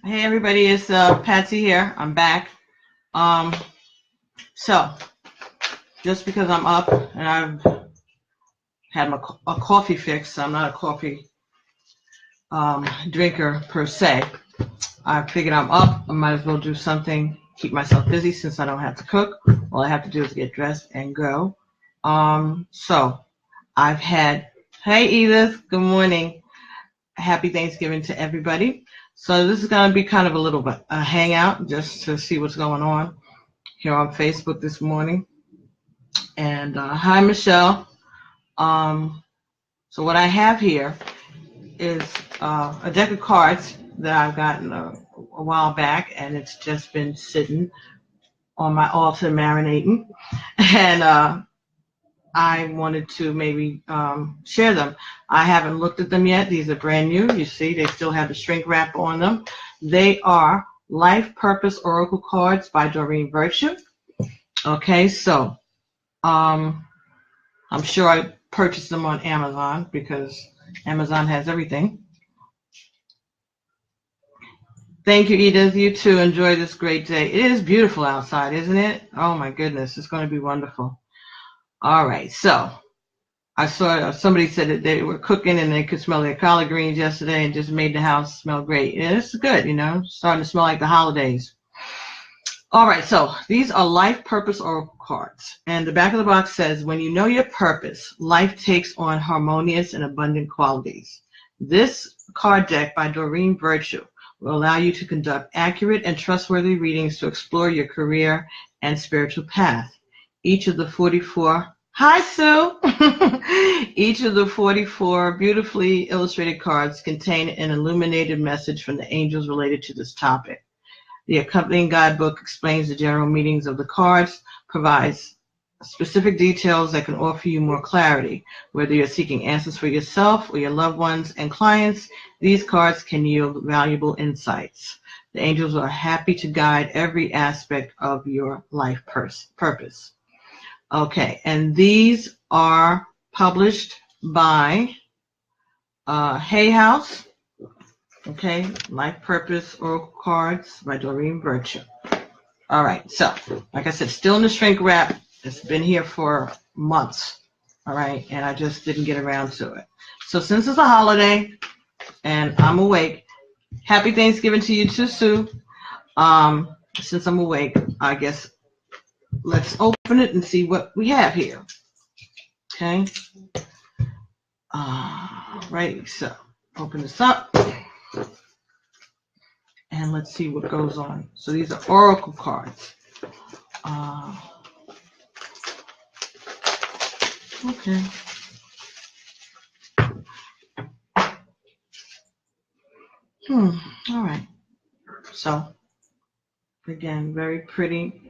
Hey everybody, it's Patsy here. I'm back. So just because I'm up and I've had a coffee fix, I'm not a coffee drinker per se. I figured I'm up. I might as well do something, keep myself busy since I don't have to cook. All I have to do is get dressed and go. So I've had, hey Edith, good morning. Happy Thanksgiving to everybody. So this is going to be kind of a little bit a hangout just to see what's going on here on Facebook this morning. And hi, Michelle. So what I have here is a deck of cards that I've gotten a while back, and it's just been sitting on my altar marinating. And I wanted to maybe share them. I haven't looked at them yet. These are brand new. You see, they still have the shrink wrap on them. They are Life Purpose Oracle cards by Doreen Virtue. Okay, so I'm sure I purchased them on Amazon because Amazon has everything. Thank you, Edith. You too. Enjoy this great day. It is beautiful outside, isn't it? Oh my goodness, it's going to be wonderful. All right, so I saw somebody said that they were cooking and they could smell their collard greens yesterday and just made the house smell great. Yeah, it's good, you know, starting to smell like the holidays. All right, so these are Life Purpose Oracle cards. And the back of the box says, when you know your purpose, life takes on harmonious and abundant qualities. This card deck by Doreen Virtue will allow you to conduct accurate and trustworthy readings to explore your career and spiritual path. Each of the 44 Hi, Sue. Each of the 44 beautifully illustrated cards contain an illuminated message from the angels related to this topic. The accompanying guidebook explains the general meanings of the cards, provides specific details that can offer you more clarity. Whether you're seeking answers for yourself or your loved ones and clients, these cards can yield valuable insights. The angels are happy to guide every aspect of your life purpose. Okay, and these are published by Hay House. Okay, Life Purpose Oracle Cards by Doreen Virtue. All right, so like I said, still in the shrink wrap. It's been here for months. All right, and I just didn't get around to it. So since it's a holiday and I'm awake, happy Thanksgiving to you too, Sue. Since I'm awake, I guess let's open it and see what we have here. Okay. Right, so open this up and let's see what goes on. So these are oracle cards. Okay. All right. So again, very pretty.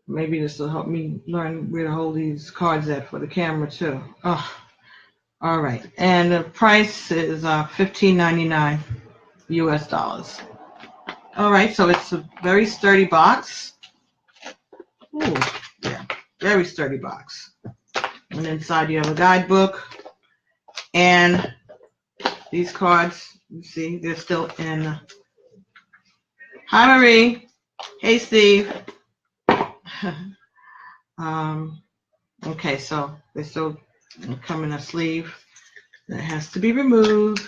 Maybe this will help me learn where to hold these cards at for the camera too. Oh, all right. And the price is $15.99 US dollars. All right, so it's a very sturdy box. Ooh, yeah, very sturdy box. And inside you have a guidebook. And these cards, you see, they're still in. Hi, Marie. Hey, Steve. Okay, so they still come in a sleeve that has to be removed.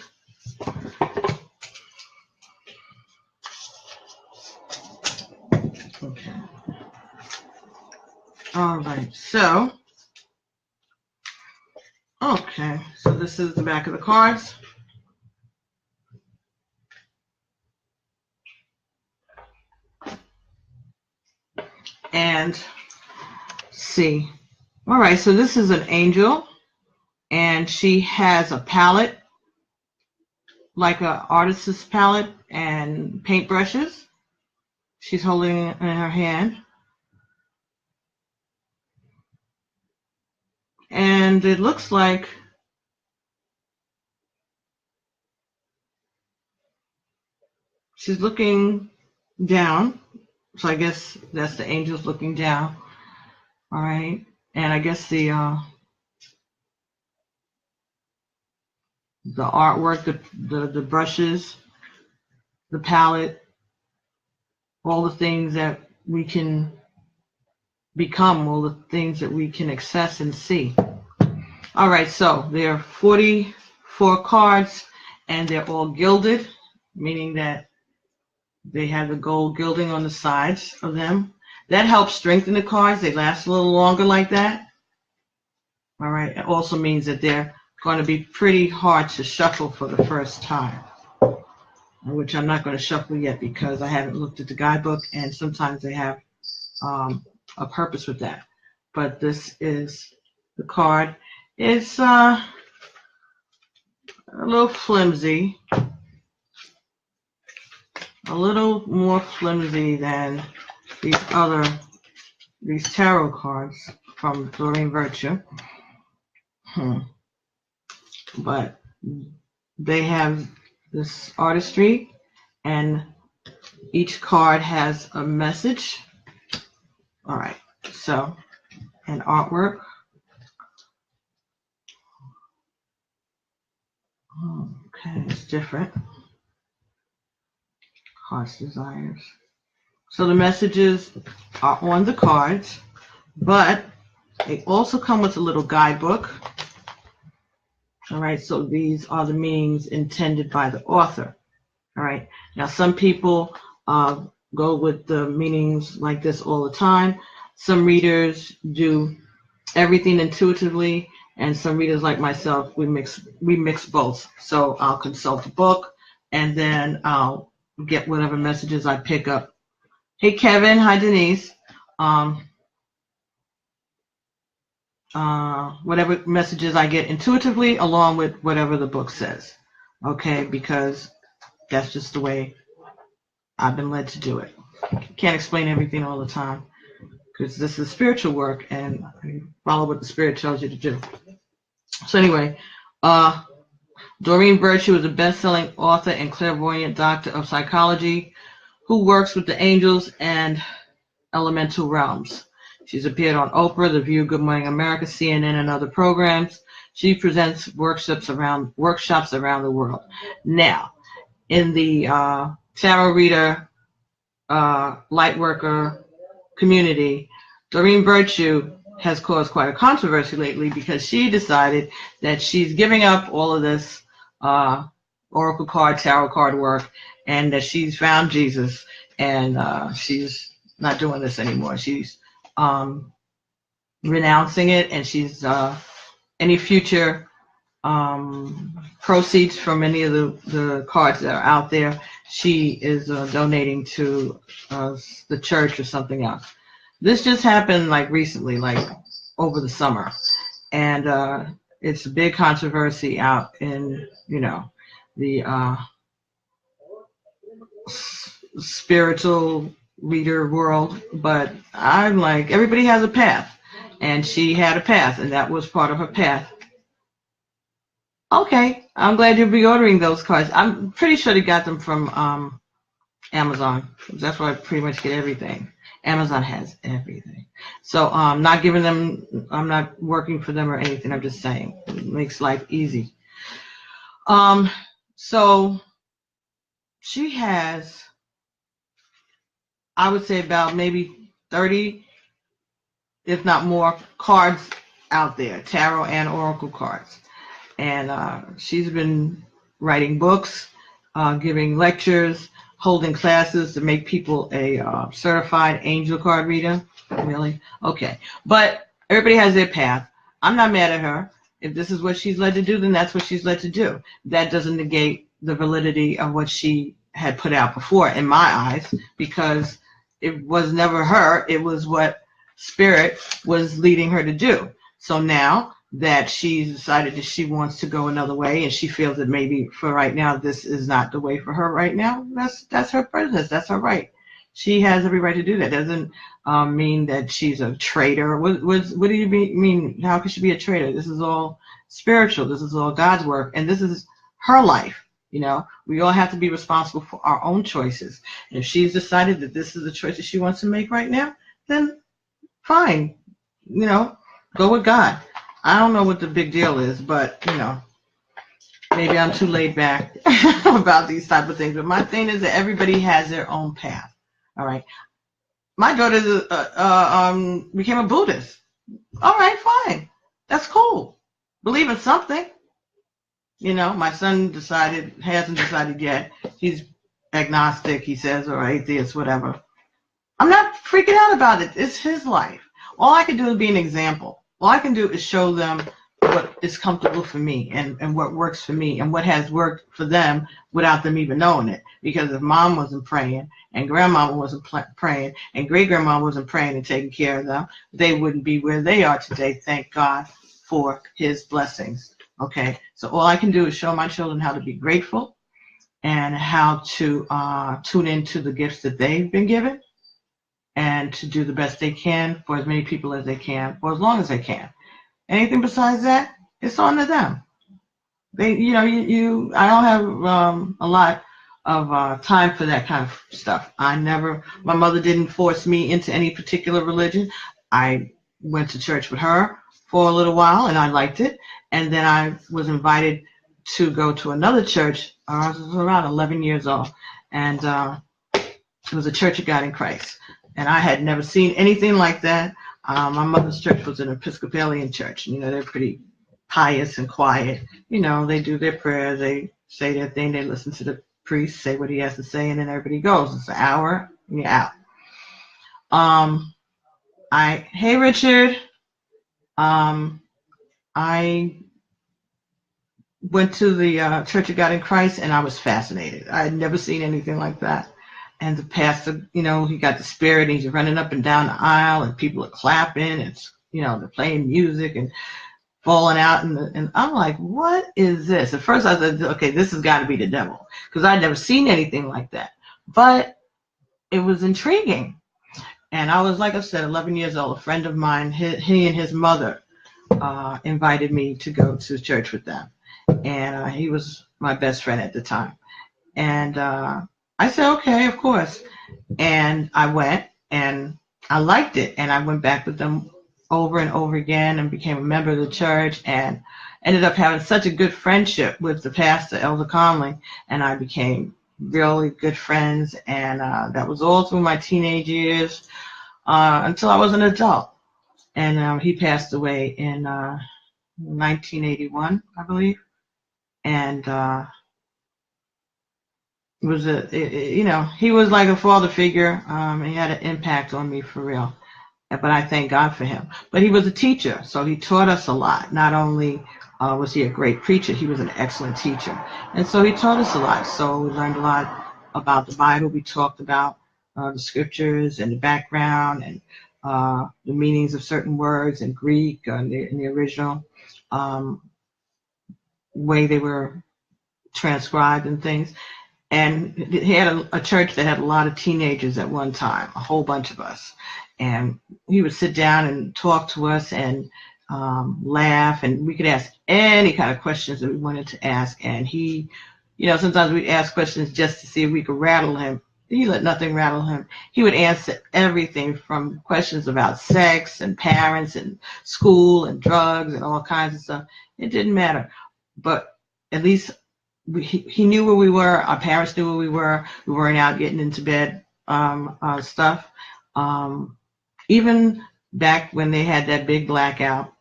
Okay. All right, so, okay, so this is the back of the cards. And see. All right, so this is an angel, and she has a palette, like an artist's palette, and paintbrushes. She's holding it in her hand. And it looks like she's looking down. So I guess that's the angels looking down. All right. And I guess the artwork, the brushes the palette, all the things that we can become, all the things that we can access and see. All right, so there are 44 cards, and they're all gilded, meaning that they have the gold gilding on the sides of them. That helps strengthen the cards. They last a little longer like that. All right, it also means that they're going to be pretty hard to shuffle for the first time, which I'm not going to shuffle yet because I haven't looked at the guidebook, and sometimes they have a purpose with that. But this is the card. It's a little flimsy, a little more flimsy than these tarot cards from Doreen Virtue. But they have this artistry, and each card has a message. All right, so an artwork. Okay, it's different. Heart's desires. So the messages are on the cards, but they also come with a little guidebook. All right, so these are the meanings intended by the author. All right, now some people go with the meanings like this all the time. Some readers do everything intuitively, and some readers like myself, we mix both. So I'll consult the book, and then I'll get whatever messages I pick up. Hey Kevin, hi Denise. Whatever messages I get intuitively along with whatever the book says. Okay, because that's just the way I've been led to do it. Can't explain everything all the time because this is spiritual work and I follow what the spirit tells you to do. So anyway, Doreen Virtue is a best-selling author and clairvoyant doctor of psychology who works with the angels and elemental realms. She's appeared on Oprah, The View, Good Morning America, CNN, and other programs. She presents workshops around the world. Now, in the tarot reader, light worker community, Doreen Virtue has caused quite a controversy lately because she decided that she's giving up all of this oracle card, tarot card work, and that she's found Jesus, and she's not doing this anymore. She's renouncing it, and she's any future proceeds from any of the cards that are out there, she is donating to the church or something else. This just happened like recently, like over the summer, and it's a big controversy out in the spiritual reader world. But I'm like, everybody has a path, and she had a path, and that was part of her path. Okay, I'm glad you're reordering those cards. I'm pretty sure they got them from Amazon. That's where I pretty much get everything. Amazon has everything. So I'm not giving them, I'm not working for them or anything. I'm just saying it makes life easy. So she has, I would say, about maybe 30, if not more, cards out there, tarot and oracle cards. And she's been writing books, giving lectures, holding classes to make people a certified angel card reader. Really? Okay. But everybody has their path. I'm not mad at her. If this is what she's led to do, then that's what she's led to do. That doesn't negate the validity of what she had put out before, in my eyes, because it was never her. It was what Spirit was leading her to do. So now that she's decided that she wants to go another way, and she feels that maybe for right now this is not the way for her right now, that's her business. That's her right. She has every right to do that. Doesn't mean that she's a traitor. What do you mean? How could she be a traitor? This is all spiritual. This is all God's work, and this is her life. You know, we all have to be responsible for our own choices. And if she's decided that this is the choice that she wants to make right now, then fine. You know, go with God. I don't know what the big deal is, but, you know, maybe I'm too laid back about these type of things, but my thing is that everybody has their own path. All right. My daughter became a Buddhist. All right, fine. That's cool. Believe in something. My son hasn't decided yet. He's agnostic, he says, or atheist, whatever. I'm not freaking out about it. It's his life. All I can do is be an example. All I can do is show them what is comfortable for me and what works for me and what has worked for them without them even knowing it. Because if mom wasn't praying and grandmama wasn't praying and great-grandma wasn't praying and taking care of them, they wouldn't be where they are today. Thank God for his blessings. Okay, so all I can do is show my children how to be grateful and how to tune into the gifts that they've been given and to do the best they can for as many people as they can for as long as they can. Anything besides that, it's on to them. I don't have a lot of time for that kind of stuff. My mother didn't force me into any particular religion. I went to church with her for a little while and I liked it. And then I was invited to go to another church. I was around 11 years old. And it was a Church of God in Christ. And I had never seen anything like that. My mother's church was an Episcopalian church. They're pretty pious and quiet. They do their prayers. They say their thing. They listen to the priest say what he has to say, and then everybody goes. It's an hour, and you're out. Hey, Richard. I went to the Church of God in Christ, and I was fascinated. I had never seen anything like that. And the pastor, he got the spirit, and he's running up and down the aisle, and people are clapping, and they're playing music and falling out, and I'm like, what is this? At first I said, okay, this has got to be the devil, because I'd never seen anything like that. But it was intriguing. And I was, like I said, 11 years old. A friend of mine, he and his mother invited me to go to church with them. And he was my best friend at the time. And I said, okay, of course. And I went, and I liked it. And I went back with them over and over again and became a member of the church and ended up having such a good friendship with the pastor, Elder Conley. And I became really good friends. And that was all through my teenage years until I was an adult. And he passed away in 1981, I believe. And he was he was like a father figure. He had an impact on me for real. But I thank God for him. But he was a teacher, so he taught us a lot. Not only was he a great preacher, he was an excellent teacher. And so he taught us a lot. So we learned a lot about the Bible. We talked about the scriptures and the background and the meanings of certain words in Greek in the original way they were transcribed and things. And he had a church that had a lot of teenagers at one time, a whole bunch of us. And he would sit down and talk to us and laugh, and we could ask any kind of questions that we wanted to ask. And he, sometimes we'd ask questions just to see if we could rattle him. He let nothing rattle him. He would answer everything from questions about sex and parents and school and drugs and all kinds of stuff. It didn't matter. But at least he knew where we were. Our parents knew where we were. We weren't out getting into bed stuff. Even back when they had that big blackout,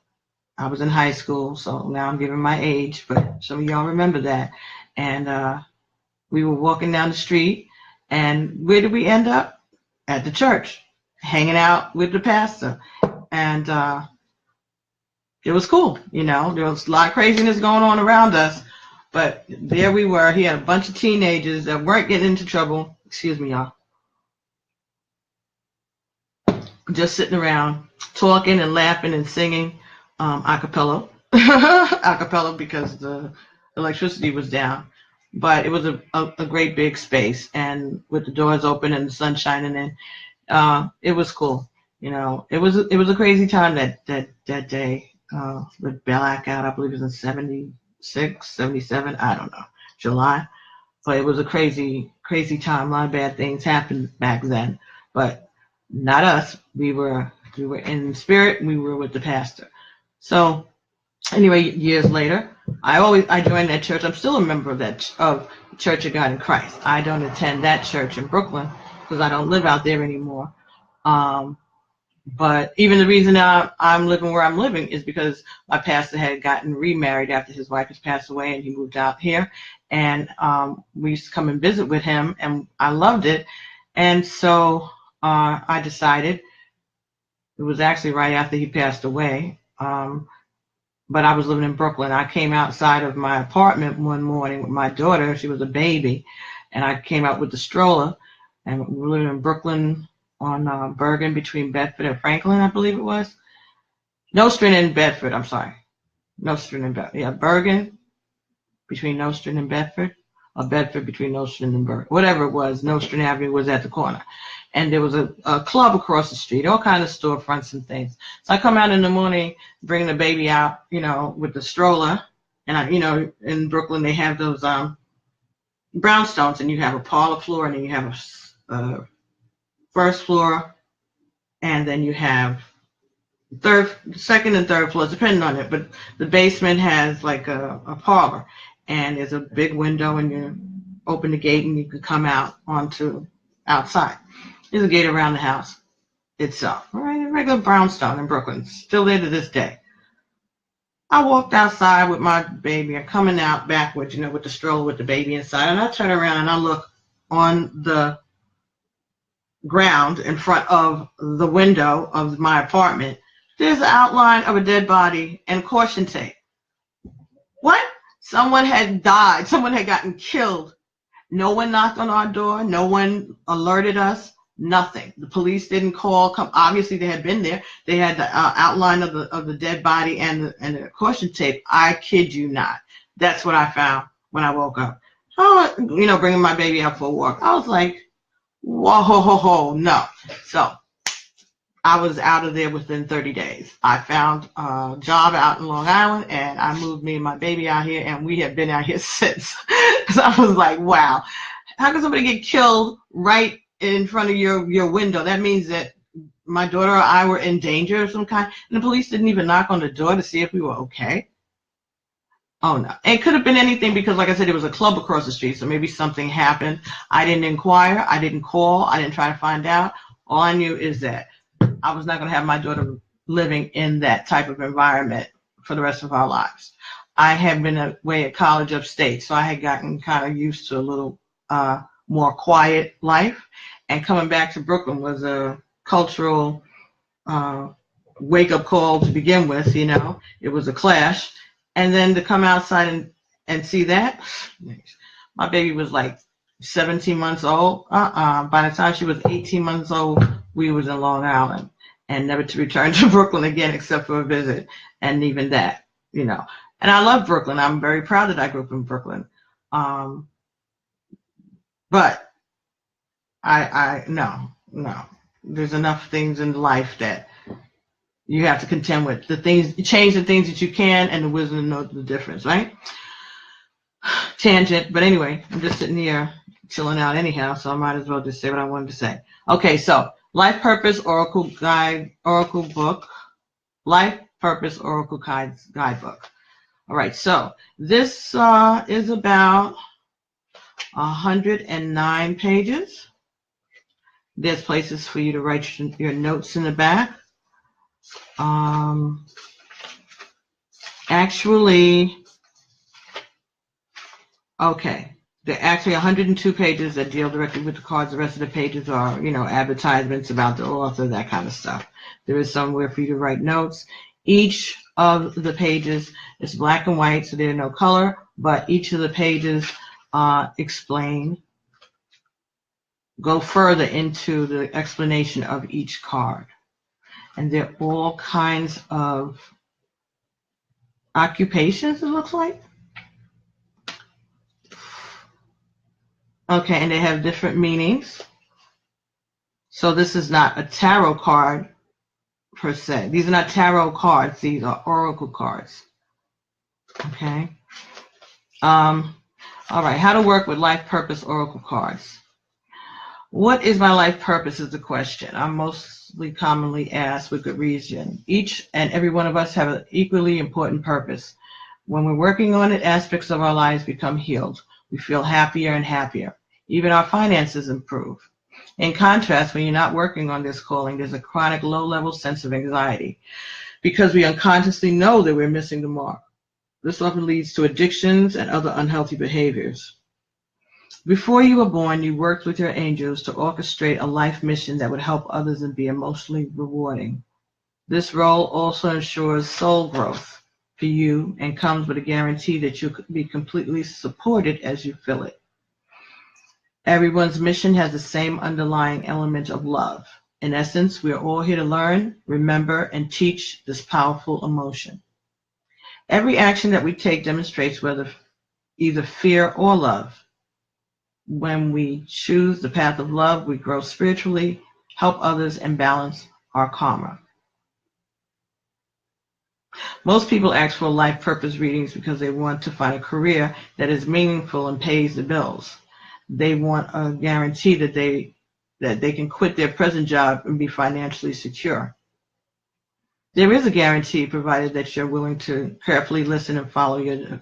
I was in high school, so now I'm giving my age, but some of y'all remember that. And we were walking down the street, and where did we end up? At the church, hanging out with the pastor. And it was cool, there was a lot of craziness going on around us. But there we were. He had a bunch of teenagers that weren't getting into trouble. Excuse me, y'all. Just sitting around, talking and laughing and singing a cappella. A cappella because the electricity was down. But it was a great big space, and with the doors open and the sun shining in, it was cool. It was a crazy time that day. The blackout, I believe it was in 76, 77, I don't know, July. But it was a crazy, crazy time. A lot of bad things happened back then, but not us. We were in spirit. We were with the pastor. So Anyway, years later, I joined that church. I'm still a member of that of Church of God in Christ. I don't attend that church in Brooklyn because I don't live out there anymore. But even the reason I'm living where I'm living is because my pastor had gotten remarried after his wife has passed away, and he moved out here. And we used to come and visit with him, and I loved it. And so I decided, it was actually right after he passed away, but I was living in Brooklyn. I came outside of my apartment one morning with my daughter. She was a baby, and I came out with the stroller, and we were living in Brooklyn on Bergen between Bedford and Franklin, I believe it was. Nostrand and Bedford, I'm sorry. Nostrand and Bedford. Yeah, Bergen between Nostrand and Bedford, or Bedford between Nostrand and Bergen. Whatever it was, Nostrand Avenue was at the corner. And there was a club across the street, all kinds of storefronts and things. So I come out in the morning, bring the baby out, with the stroller. And in Brooklyn, they have those brownstones, and you have a parlor floor, and then you have a first floor, and then you have second and third floors, depending on it. But the basement has like a parlor, and there's a big window, and you open the gate, and you can come out onto outside. There's a gate around the house itself. All right, a regular brownstone in Brooklyn, still there to this day. I walked outside with my baby. I'm coming out backwards, with the stroller with the baby inside, and I turn around and I look on the ground in front of the window of my apartment. There's an outline of a dead body and caution tape. What? Someone had died. Someone had gotten killed. No one knocked on our door. No one alerted us. Nothing. The police didn't call. Obviously, they had been there. They had the outline of the dead body and the caution tape. I kid you not. That's what I found when I woke up. Bringing my baby out for a walk. I was like, whoa, no. So I was out of there within 30 days. I found a job out in Long Island, and I moved me and my baby out here, and we have been out here since. Because I was like, wow, how can somebody get killed right in front of your window? That means that my daughter or I were in danger of some kind, and the police didn't even knock on the door to see if we were okay. Oh, no. It could have been anything because, like I said, it was a club across the street, so maybe something happened. I didn't inquire. I didn't call. I didn't try to find out. All I knew is that I was not going to have my daughter living in that type of environment for the rest of our lives. I had been away at college upstate, so I had gotten kind of used to a little more quiet life. And coming back to Brooklyn was a cultural wake-up call to begin with. It was a clash. And then to come outside and see that, my baby was like 17 months old. By the time she was 18 months old, we was in Long Island, and never to return to Brooklyn again except for a visit. And even that, And I love Brooklyn. I'm very proud that I grew up in Brooklyn. But no. There's enough things in life that you have to contend with. Change the things that you can, and the wisdom to know the difference, right? Tangent, but anyway, I'm just sitting here chilling out anyhow, so I might as well just say what I wanted to say. Okay, so Life Purpose Oracle Book. Life Purpose Oracle Guidebook. All right, so this is about 109 pages. There's places for you to write your notes in the back. There are actually 102 pages that deal directly with the cards. The rest of the pages are, advertisements about the author, that kind of stuff. There is somewhere for you to write notes. Each of the pages is black and white, so there's no color, but each of the pages go further into the explanation of each card. And there are all kinds of occupations, it looks like. Okay, and they have different meanings. So this is not a tarot card per se. These are not tarot cards. These are oracle cards. Okay. All right, how to work with Life Purpose Oracle cards. What is my life purpose is the question. I'm mostly commonly asked with good reason. Each and every one of us have an equally important purpose. When we're working on it, aspects of our lives become healed. We feel happier and happier. Even our finances improve. In contrast, when you're not working on this calling, there's a chronic low-level sense of anxiety because we unconsciously know that we're missing the mark. This often leads to addictions and other unhealthy behaviors. Before you were born, you worked with your angels to orchestrate a life mission that would help others and be emotionally rewarding. This role also ensures soul growth for you and comes with a guarantee that you'll be completely supported as you fill it. Everyone's mission has the same underlying element of love. In essence, we are all here to learn, remember, and teach this powerful emotion. Every action that we take demonstrates whether either fear or love. When we choose the path of love, we grow spiritually, help others, and balance our karma. Most people ask for life purpose readings because they want to find a career that is meaningful and pays the bills. They want a guarantee that they can quit their present job and be financially secure. There is a guarantee provided that you're willing to carefully listen and follow your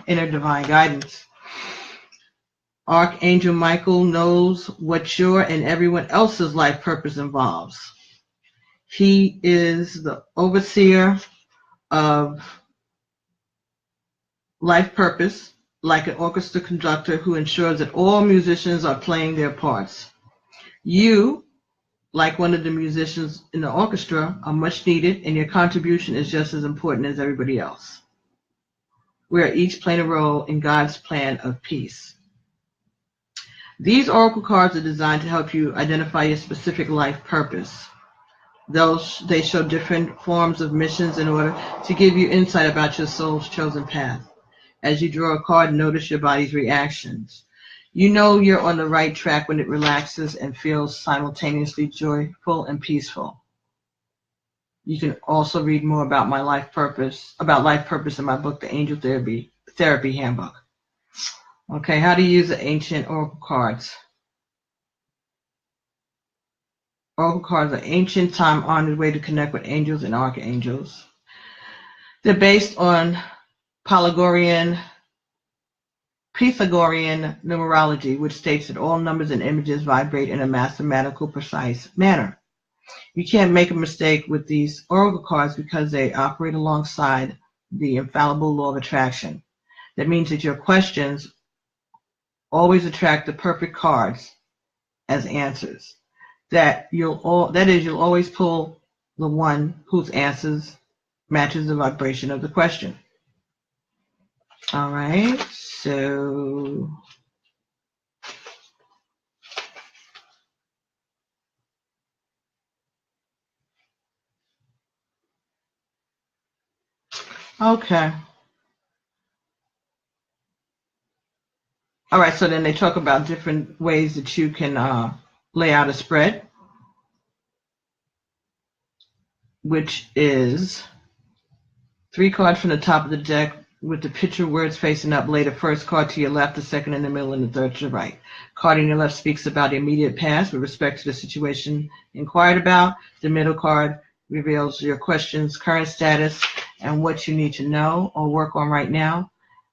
inner divine guidance. Archangel Michael knows what your and everyone else's life purpose involves. He is the overseer of life purpose, like an orchestra conductor who ensures that all musicians are playing their parts. You, like one of the musicians in the orchestra, are much needed, and your contribution is just as important as everybody else. We are each playing a role in God's plan of peace. These oracle cards are designed to help you identify your specific life purpose. They show different forms of missions in order to give you insight about your soul's chosen path. As you draw a card, notice your body's reactions. You know you're on the right track when it relaxes and feels simultaneously joyful and peaceful. You can also read more about life purpose in my book, The Angel Therapy Handbook. Okay, how to use the ancient oracle cards. Oracle cards are ancient, time-honored way to connect with angels and archangels. They're based on Pythagorean numerology, which states that all numbers and images vibrate in a mathematical, precise manner. You can't make a mistake with these oracle cards because they operate alongside the infallible law of attraction. That means that your questions always attract the perfect cards as answers. You'll always pull the one whose answers matches the vibration of the question. All right, so okay. All right, so then they talk about different ways that you can lay out a spread, which is 3 cards from the top of the deck with the picture words facing up. Lay the first card to your left, the second in the middle, and the third to the right. Card in your left speaks about the immediate past with respect to the situation inquired about. The middle card reveals your question's current status and what you need to know or work on right now.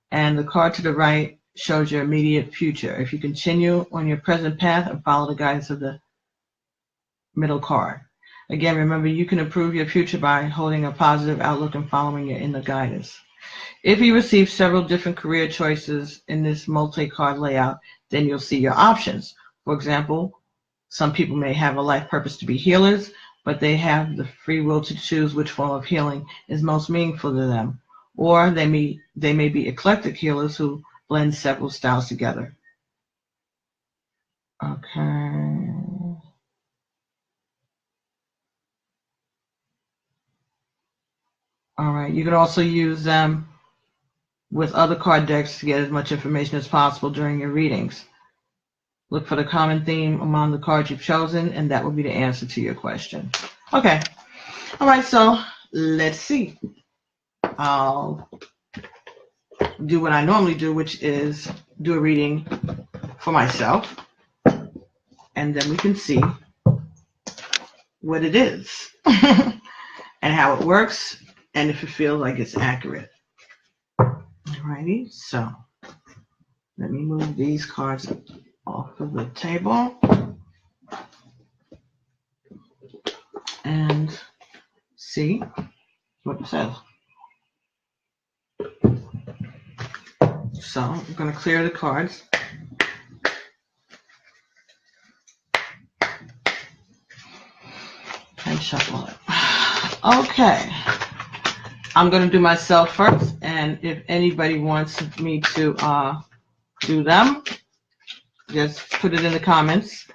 And the card to the right shows your immediate future. If you continue on your present path and follow the guidance of the middle card. Again, remember, you can improve your future by holding a positive outlook and following your inner guidance. If you receive several different career choices in this multi-card layout, then you'll see your options. For example, some people may have a life purpose to be healers, but they have the free will to choose which form of healing is most meaningful to them. Or they may be eclectic healers who blend several styles together. Okay. All right. You can also use them with other card decks to get as much information as possible during your readings. Look for the common theme among the cards you've chosen, and that will be the answer to your question. Okay. All right. So let's see. I'll do what I normally do, which is do a reading for myself. and then we can see what it is and how it works and if it feels like it's accurate. Alrighty, so let me move these cards off of the table and see what it says. So I'm going to clear the cards. And shuffle it. Okay. I'm going to do myself first, and if anybody wants me to do them, just put it in the comments,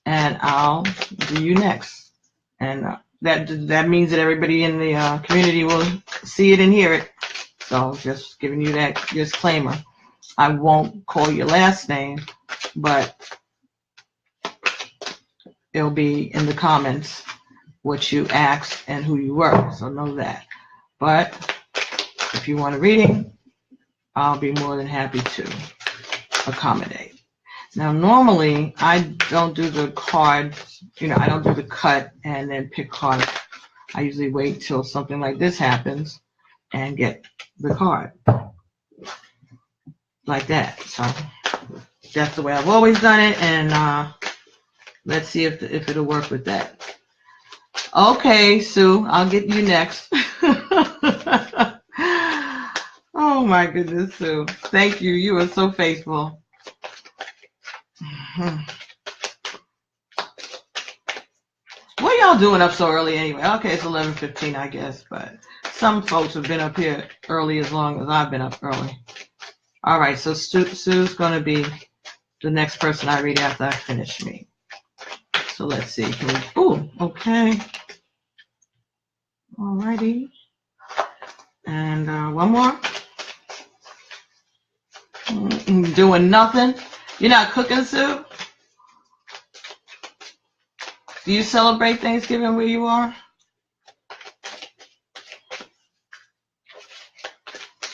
and I'll do you next. And that means that everybody in the community will see it and hear it. So just giving you that disclaimer. I won't call your last name, but it'll be in the comments what you asked and who you were, so know that. But if you want a reading, I'll be more than happy to accommodate. Now, normally, I don't do the cards, I don't do the cut and then pick cards. I usually wait till something like this happens and get the card. Like that. So that's the way I've always done it, and let's see if it'll work with that. Okay, Sue, I'll get you next. Oh my goodness, Sue. Thank you. You are so faithful. What y'all doing up so early anyway? Okay, it's 11:15, I guess, but some folks have been up here early as long as I've been up early. All right, so Sue's going to be the next person I read after I finish me. So let's see. Oh, okay. All righty. And one more. Doing nothing. You're not cooking, Sue? Do you celebrate Thanksgiving where you are?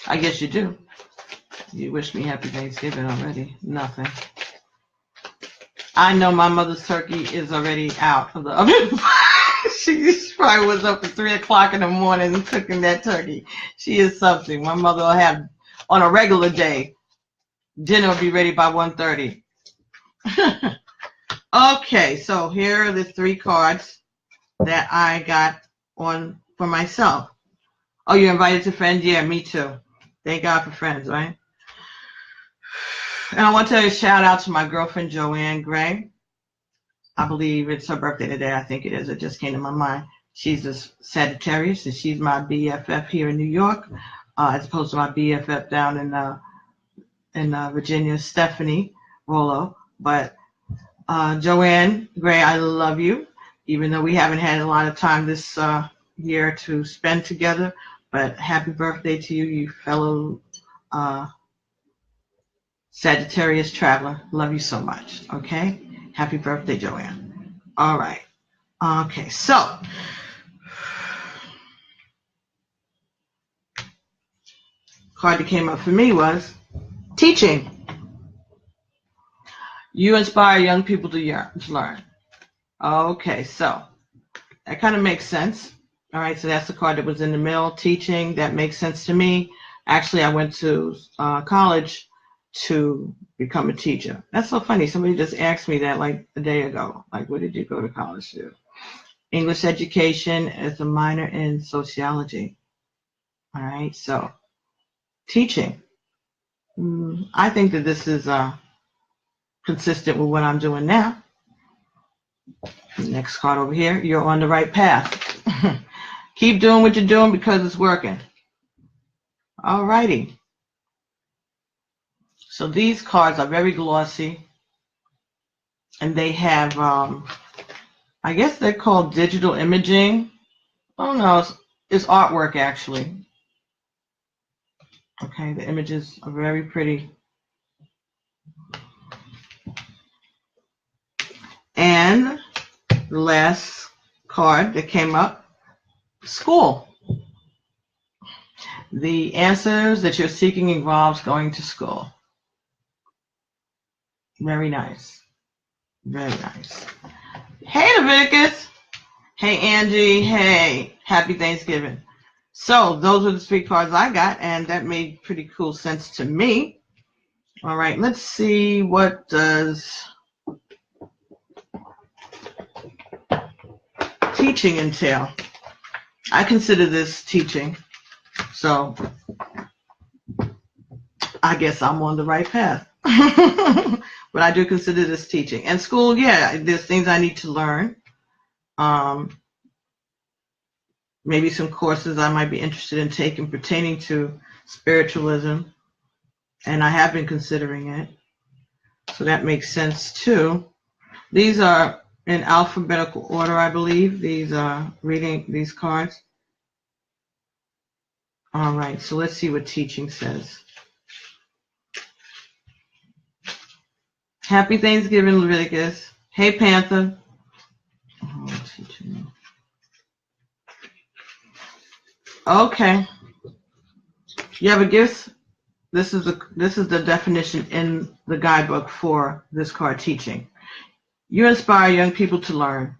I guess you do. You wish me happy Thanksgiving already. Nothing. I know my mother's turkey is already out of the oven. She probably was up at 3 o'clock in the morning cooking that turkey. She is something. My mother will have, on a regular day, dinner will be ready by 1:30. Okay, so here are the 3 cards that I got on for myself. Oh, you're invited to friends? Yeah, me too. Thank God for friends, right? And I want to shout out to my girlfriend, Joanne Gray. I believe it's her birthday today. I think it is. It just came to my mind. She's a Sagittarius, and she's my BFF here in New York, as opposed to my BFF down in Virginia, Stephanie Rollo. But Joanne Gray, I love you, even though we haven't had a lot of time this year to spend together. But happy birthday to you, you fellow Sagittarius traveler. Love you so much. Okay? Happy birthday, Joanne. All right. Okay, so card that came up for me was teaching. You inspire young people to learn. Okay, so that kind of makes sense. All right, so that's the card that was in the middle, teaching. That makes sense to me. Actually, I went to college to become a teacher. That's so funny. Somebody just asked me that like a day ago. Like, what did you go to college to? English education as a minor in sociology. All right, so teaching. I think that this is consistent with what I'm doing now. Next card over here. You're on the right path. Keep doing what you're doing because it's working. All righty. So these cards are very glossy, and they have, I guess they're called digital imaging. Oh no, it's artwork actually. Okay, the images are very pretty. And the last card that came up, school. The answers that you're seeking involves going to school. Very nice. Very nice. Hey, Leviticus. Hey, Angie. Hey, happy Thanksgiving. So those are the 3 cards I got, and that made pretty cool sense to me. All right, let's see, what does teaching entail? I consider this teaching, so I guess I'm on the right path. But I do consider this teaching. And school, yeah, there's things I need to learn. Maybe some courses I might be interested in taking pertaining to spiritualism, and I have been considering it. So that makes sense too. These are in alphabetical order, I believe. These are reading these cards. All right, so let's see what teaching says. Happy Thanksgiving, Leviticus. Hey, Panther. Oh, teaching. Okay. You have a gift? This is the definition in the guidebook for this card teaching. You inspire young people to learn.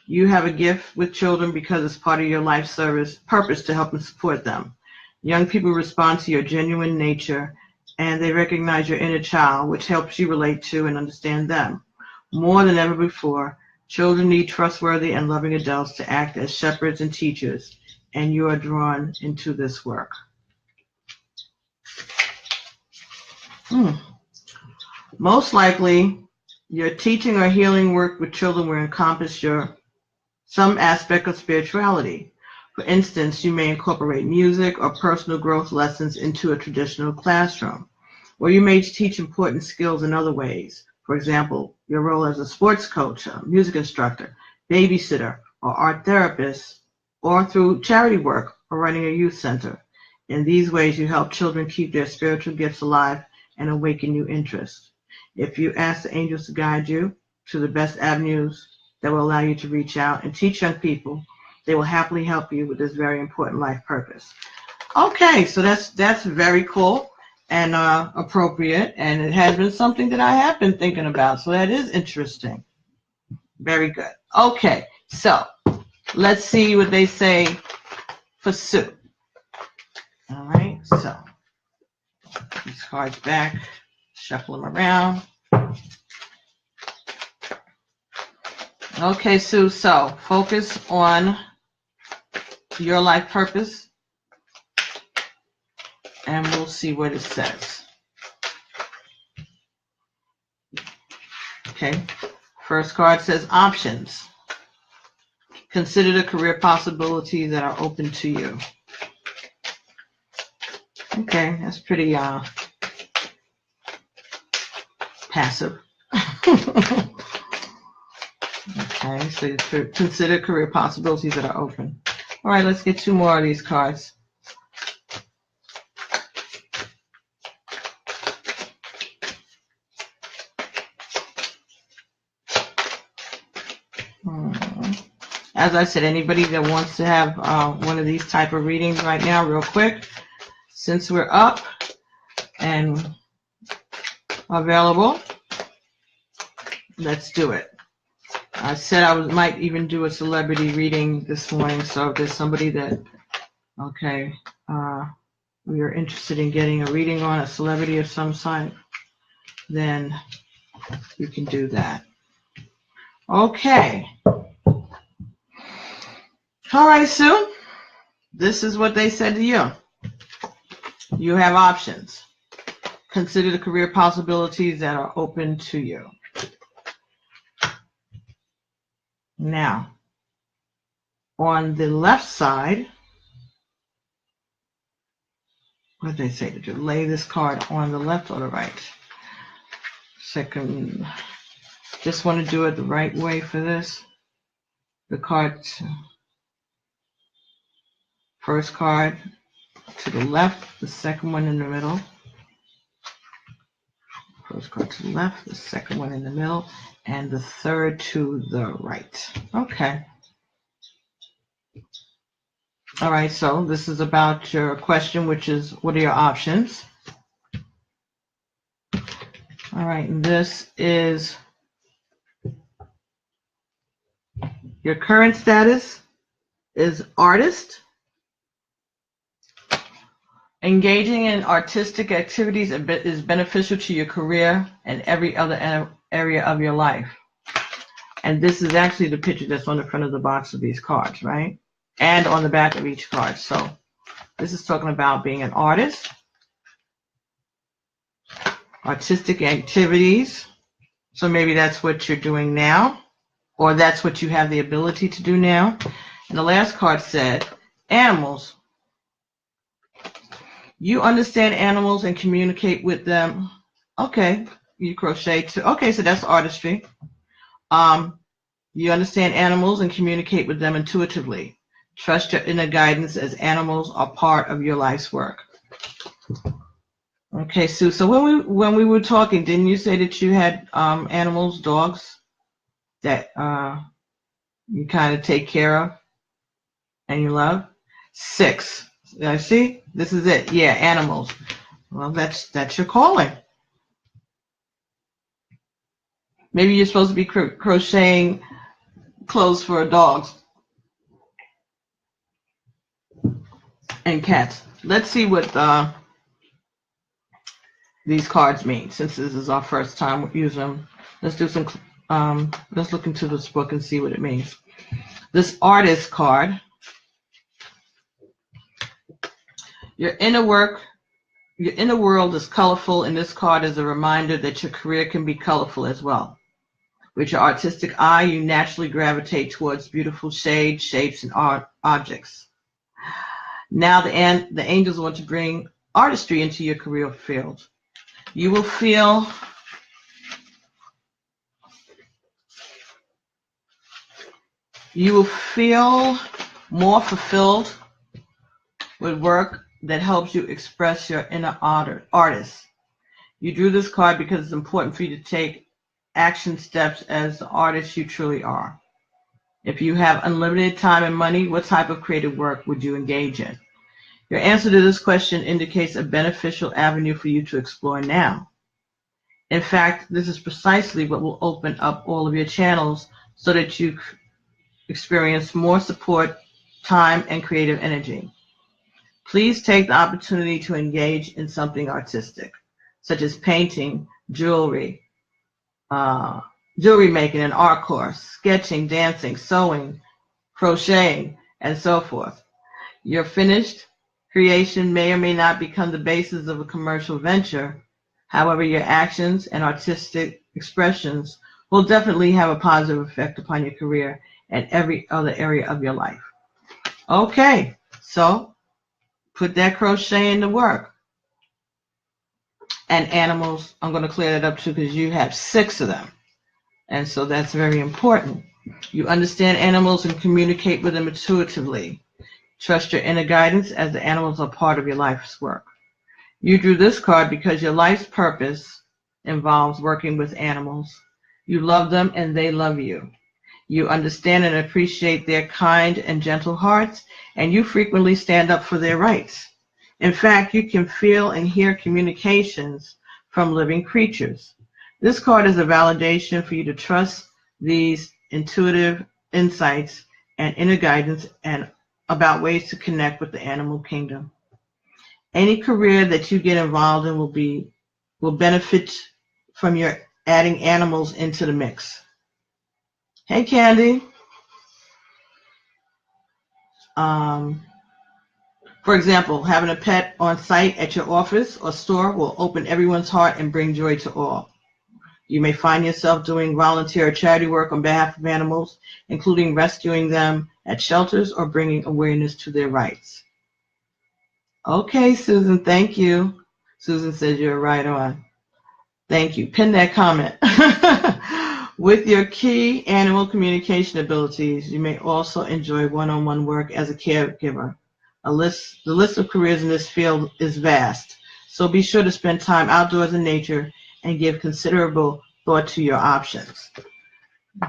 You have a gift with children because it's part of your life service purpose to help and support them. Young people respond to your genuine nature, and they recognize your inner child, which helps you relate to and understand them. More than ever before, children need trustworthy and loving adults to act as shepherds and teachers, and you are drawn into this work. Most likely, your teaching or healing work with children will encompass some aspect of spirituality. For instance, you may incorporate music or personal growth lessons into a traditional classroom, or you may teach important skills in other ways. For example, your role as a sports coach, a music instructor, babysitter, or art therapist, or through charity work or running a youth center. In these ways, you help children keep their spiritual gifts alive and awaken new interests. If you ask the angels to guide you to the best avenues that will allow you to reach out and teach young people, they will happily help you with this very important life purpose. Okay, so that's very cool and appropriate, and it has been something that I have been thinking about, so that is interesting. Very good. Okay, so let's see what they say for Sue. All right, so these cards back, shuffle them around. Okay, Sue, so focus on your life purpose, and we'll see what it says. Okay, first card says options. Consider the career possibilities that are open to you. Okay, that's pretty passive. Okay, so consider career possibilities that are open. All right, let's get 2 more of these cards. As I said, anybody that wants to have one of these type of readings right now, real quick, since we're up and available, let's do it. I said I might even do a celebrity reading this morning, so if there's somebody that, okay, we are interested in getting a reading on a celebrity of some sort, then you can do that. Okay. All right, Sue. This is what they said to you. You have options. Consider the career possibilities that are open to you. Now, on the left side, what did they say to do? Lay this card on the left or the right? Second, just want to do it the right way for this. The card, first card to the left, the second one in the middle. First card to the left, the second one in the middle, and the third to the right. Okay. All right, so this is about your question, which is, what are your options? All right, and this is Your current status is artist. Engaging in artistic activities is beneficial to your career and every other area of your life. And this is actually the picture that's on the front of the box of these cards, right? And on the back of each card. So this is talking about being an artist, artistic activities. So maybe that's what you're doing now, or that's what you have the ability to do now. And the last card said, animals. You understand animals and communicate with them. Okay, you crochet too. Okay, so that's artistry. You understand animals and communicate with them intuitively. Trust your inner guidance as animals are part of your life's work. Okay, Sue. So when we were talking, didn't you say that you had animals, dogs that you kind of take care of and you love? 6. I see. This is it. Yeah, animals. Well, that's your calling. Maybe you're supposed to be crocheting clothes for dogs and cats. Let's see what these cards mean. Since this is our first time using them, let's do some. Let's look into this book and see what it means. This artist card. Your inner world is colorful, and this card is a reminder that your career can be colorful as well. With your artistic eye, you naturally gravitate towards beautiful shades, shapes, and objects. Now the angels want to bring artistry into your career field. You will feel more fulfilled with work that helps you express your inner artist. You drew this card because it's important for you to take action steps as the artist you truly are. If you have unlimited time and money, what type of creative work would you engage in? Your answer to this question indicates a beneficial avenue for you to explore now. In fact, this is precisely what will open up all of your channels so that you experience more support, time, and creative energy. Please take the opportunity to engage in something artistic, such as painting, jewelry making, an art course, sketching, dancing, sewing, crocheting, and so forth. Your finished creation may or may not become the basis of a commercial venture. However, your actions and artistic expressions will definitely have a positive effect upon your career and every other area of your life. Okay, so put that crochet into work. And animals, I'm going to clear that up too because you have 6 of them. And so that's very important. You understand animals and communicate with them intuitively. Trust your inner guidance as the animals are part of your life's work. You drew this card because your life's purpose involves working with animals. You love them and they love you. You understand and appreciate their kind and gentle hearts, and you frequently stand up for their rights. In fact, you can feel and hear communications from living creatures. This card is a validation for you to trust these intuitive insights and inner guidance and about ways to connect with the animal kingdom. Any career that you get involved in will benefit from your adding animals into the mix. Hey, Candy. For example, having a pet on site at your office or store will open everyone's heart and bring joy to all. You may find yourself doing volunteer or charity work on behalf of animals, including rescuing them at shelters or bringing awareness to their rights. Okay, Susan, thank you. Susan says you're right on. Thank you. Pin that comment. With your key animal communication abilities, you may also enjoy one-on-one work as a caregiver. The list of careers in this field is vast, so be sure to spend time outdoors in nature and give considerable thought to your options.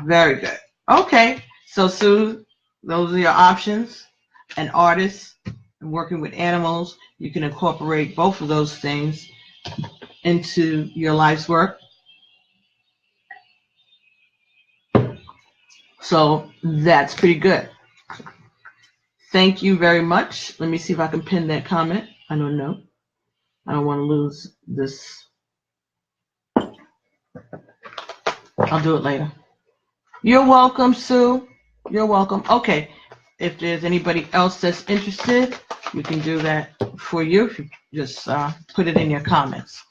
Very good. Okay, so Sue, those are your options. An artist and working with animals, you can incorporate both of those things into your life's work. So that's pretty good. Thank you very much. Let me see if I can pin that comment. I don't know. I don't want to lose this. I'll do it later. You're welcome, Sue. You're welcome. Okay. If there's anybody else that's interested, we can do that for you. If you just put it in your comments.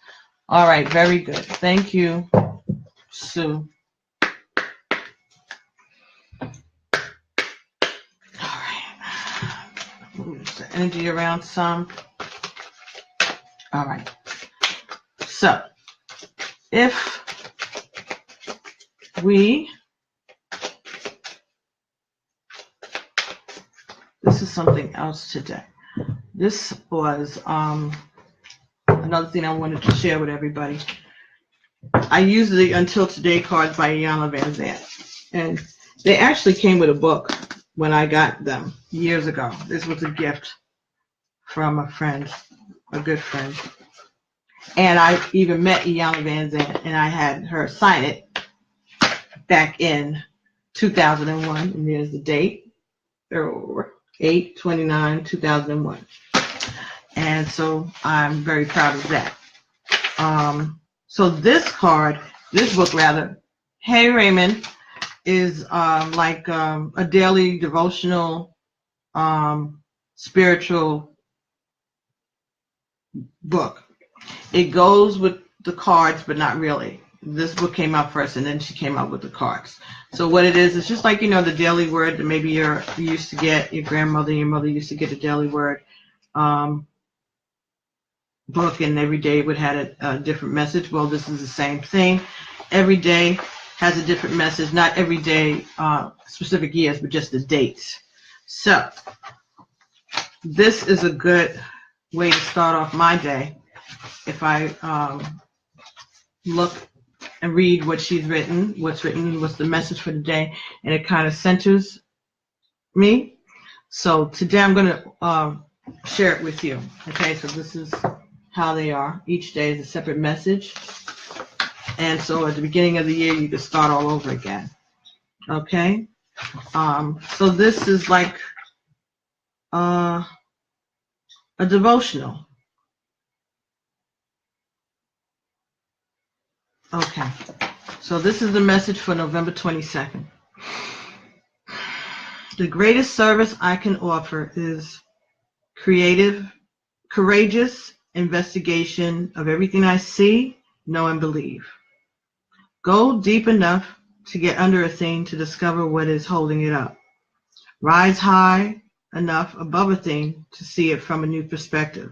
All right. Very good. Thank you, Sue. All right. Move the energy around some. All right. So if we, this is something else today. This was another thing I wanted to share with everybody. I use the Until Today cards by Iyanla Vanzant. And they actually came with a book when I got them years ago. This was a gift from a friend, a good friend. And I even met Iyanla Vanzant, and I had her sign it back in 2001. And there's the date, 8/29/2001. And so I'm very proud of that. So this book rather, hey Raymond, is like a daily devotional, spiritual book. It goes with the cards, but not really. This book came out first, and then she came out with the cards. So what it is, it's just like, the daily word that maybe you used to get, your grandmother, your mother used to get a daily word book, and every day would have a different message. Well, this is the same thing. Every day has a different message. Not every day, specific years, but just the dates. So this is a good way to start off my day. If I look and read what she's written, what's the message for the day, and it kind of centers me. So today I'm going to share it with you. Okay, so this is how they are. Each day is a separate message. And so at the beginning of the year, you can start all over again. Okay? So this is like a devotional. Okay. So this is the message for November 22nd. The greatest service I can offer is courageous investigation of everything I see, know, and believe. Go deep enough to get under a thing to discover what is holding it up. Rise high enough above a thing to see it from a new perspective.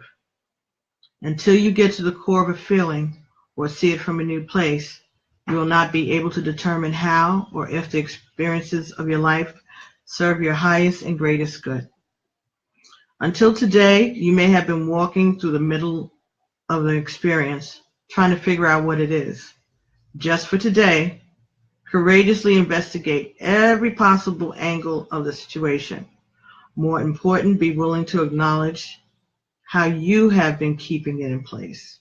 Until you get to the core of a feeling or see it from a new place, you will not be able to determine how or if the experiences of your life serve your highest and greatest good. Until today, you may have been walking through the middle of the experience, trying to figure out what it is. Just for today, courageously investigate every possible angle of the situation. More important, be willing to acknowledge how you have been keeping it in place.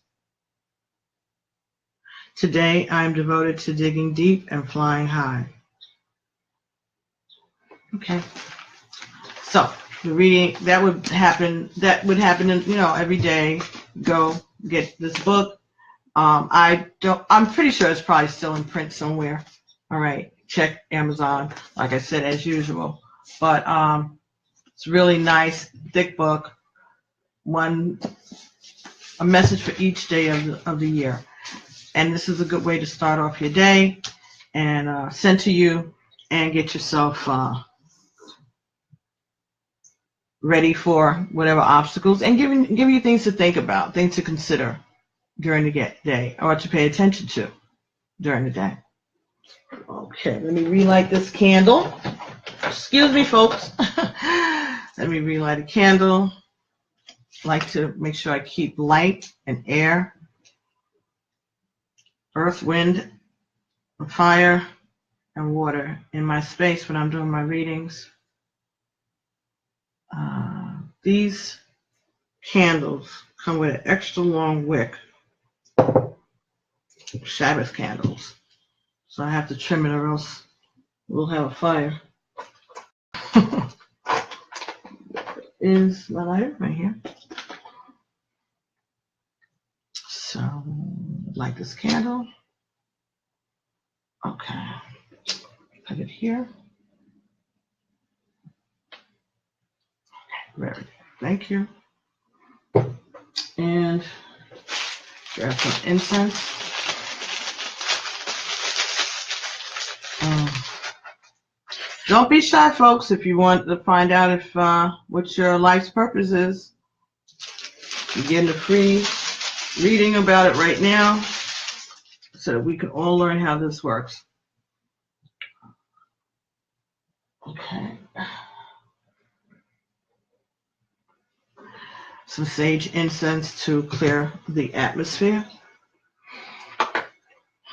Today, I am devoted to digging deep and flying high. Okay. So the reading that would happen every day. Go get this book. I'm pretty sure it's probably still in print somewhere. All right. Check Amazon, like I said, as usual. But it's a really nice, thick book. A message for each day of the year. And this is a good way to start off your day and center you and get yourself ready for whatever obstacles, and give you things to think about, things to consider during the day, or to pay attention to during the day. Okay, let me relight this candle. Excuse me, folks. Let me relight a candle. I like to make sure I keep light and air, earth, wind, fire, and water in my space when I'm doing my readings. These candles come with an extra long wick, Sabbath candles. So I have to trim it or else we'll have a fire. Is my lighter right here. So, light this candle. Okay, put it here. Very good. Thank you. And grab some incense. Don't be shy, folks, if you want to find out if what your life's purpose is. You're getting a free reading about it right now so that we can all learn how this works. Okay. Some sage incense to clear the atmosphere.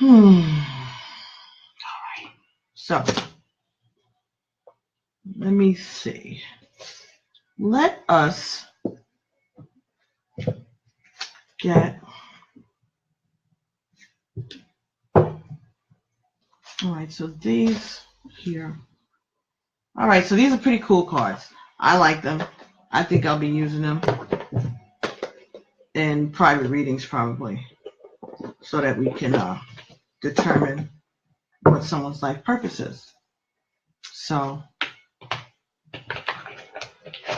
All right. So, let me see. Let us get... All right, so these here. All right, so these are pretty cool cards. I like them. I think I'll be using them in private readings probably, so that we can determine what someone's life purpose is. So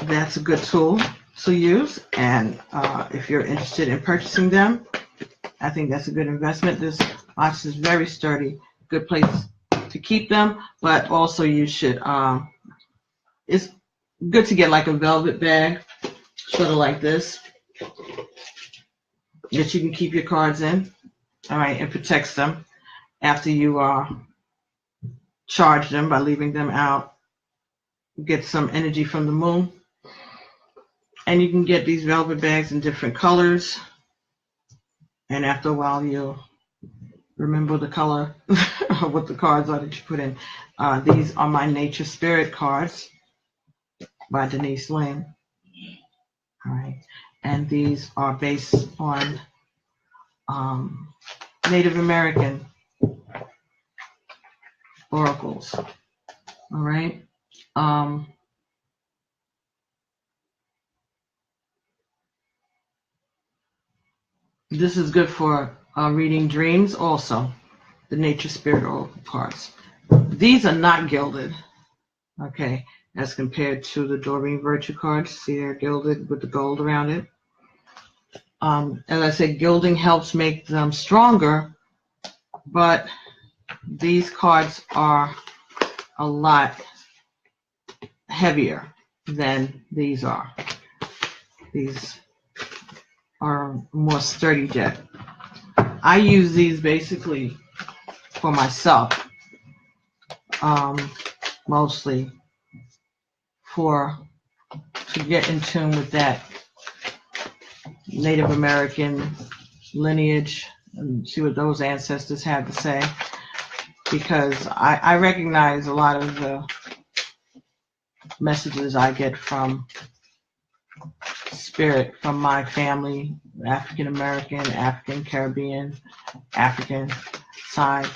that's a good tool to use, and if you're interested in purchasing them, I think that's a good investment. This box is very sturdy, good place to keep them, but also you should, it's good to get like a velvet bag, sort of like this, that you can keep your cards in. All right, it protects them after you charge them by leaving them out. Get some energy from the moon. And you can get these velvet bags in different colors. And after a while, you'll remember the color of what the cards are that you put in. These are my Nature Spirit cards by Denise Lynn. All right. And these are based on Native American oracles. All right. This is good for reading dreams also, the Nature Spirit oracle cards. These are not gilded, okay, as compared to the Doreen Virtue cards. See, they're gilded with the gold around it. As I said, gilding helps make them stronger, but these cards are a lot heavier than these are. These are more sturdy jet. I use these basically for myself, mostly to get in tune with that Native American lineage and see what those ancestors had to say, because I recognize a lot of the messages I get from spirit from my family, African American, African Caribbean, African side,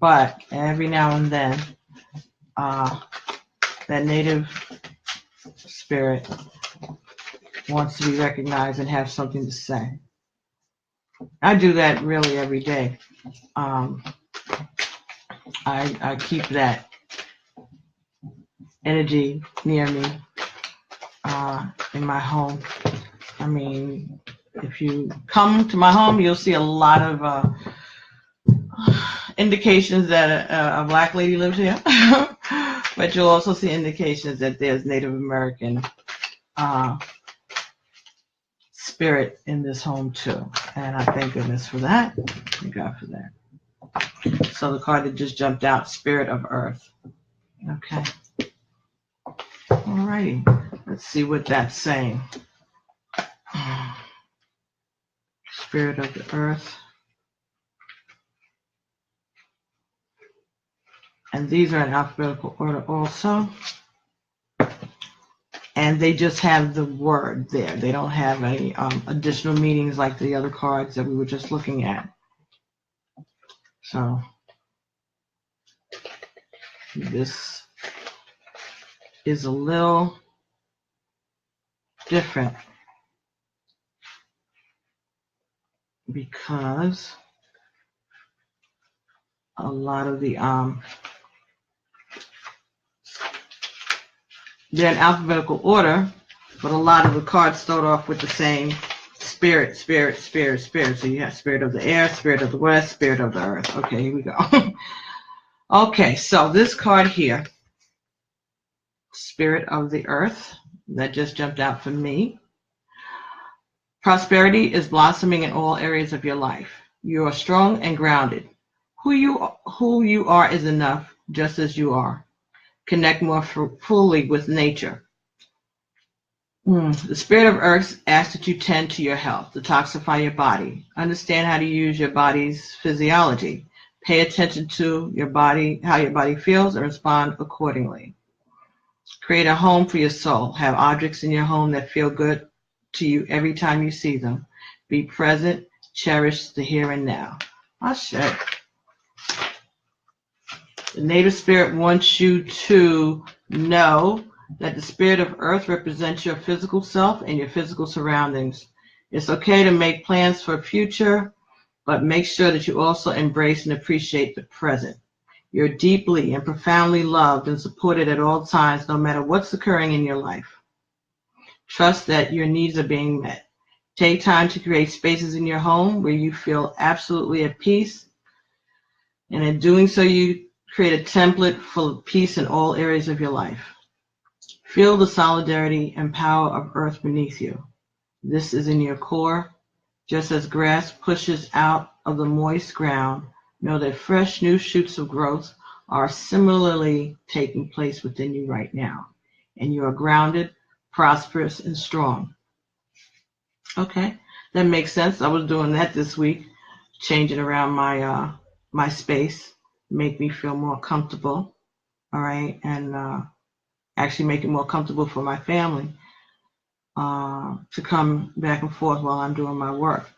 but every now and then that Native spirit wants to be recognized and have something to say. I do that really every day. I keep that energy near me in my home. I mean, if you come to my home, you'll see a lot of indications that a black lady lives here, but you'll also see indications that there's Native American spirit in this home too, and I thank goodness for that. Thank God for that. So the card that just jumped out, Spirit of Earth. Okay. Alrighty. Let's see what that's saying. Spirit of the Earth. And these are in alphabetical order also. And they just have the word there. They don't have any additional meanings like the other cards that we were just looking at. So This is a little different because a lot of the they're in alphabetical order, but a lot of the cards start off with the same spirit. So you have spirit of the air, spirit of the west, spirit of the earth. Okay, here we go. Okay, so this card here, spirit of the earth, that just jumped out for me. Prosperity is blossoming in all areas of your life. You are strong and grounded. Who you are is enough, just as you are. Connect more fully with nature. The spirit of earth asks that you tend to your health, detoxify your body, understand how to use your body's physiology, pay attention to your body, how your body feels, and respond accordingly. Create a home for your soul. Have objects in your home that feel good to you every time you see them. Be present, cherish the here and now. Ashe. The native spirit wants you to know that the spirit of earth represents your physical self and your physical surroundings. It's okay to make plans for the future, but make sure that you also embrace and appreciate the present. You're deeply and profoundly loved and supported at all times, no matter what's occurring in your life. Trust that your needs are being met. Take time to create spaces in your home where you feel absolutely at peace. And in doing so, you create a template for peace in all areas of your life. Feel the solidarity and power of earth beneath you. This is in your core. Just as grass pushes out of the moist ground, know that fresh new shoots of growth are similarly taking place within you right now. And you are grounded, prosperous, and strong. Okay, that makes sense. I was doing that this week, changing around my space, make me feel more comfortable. All right, and actually make it more comfortable for my family to come back and forth while I'm doing my work.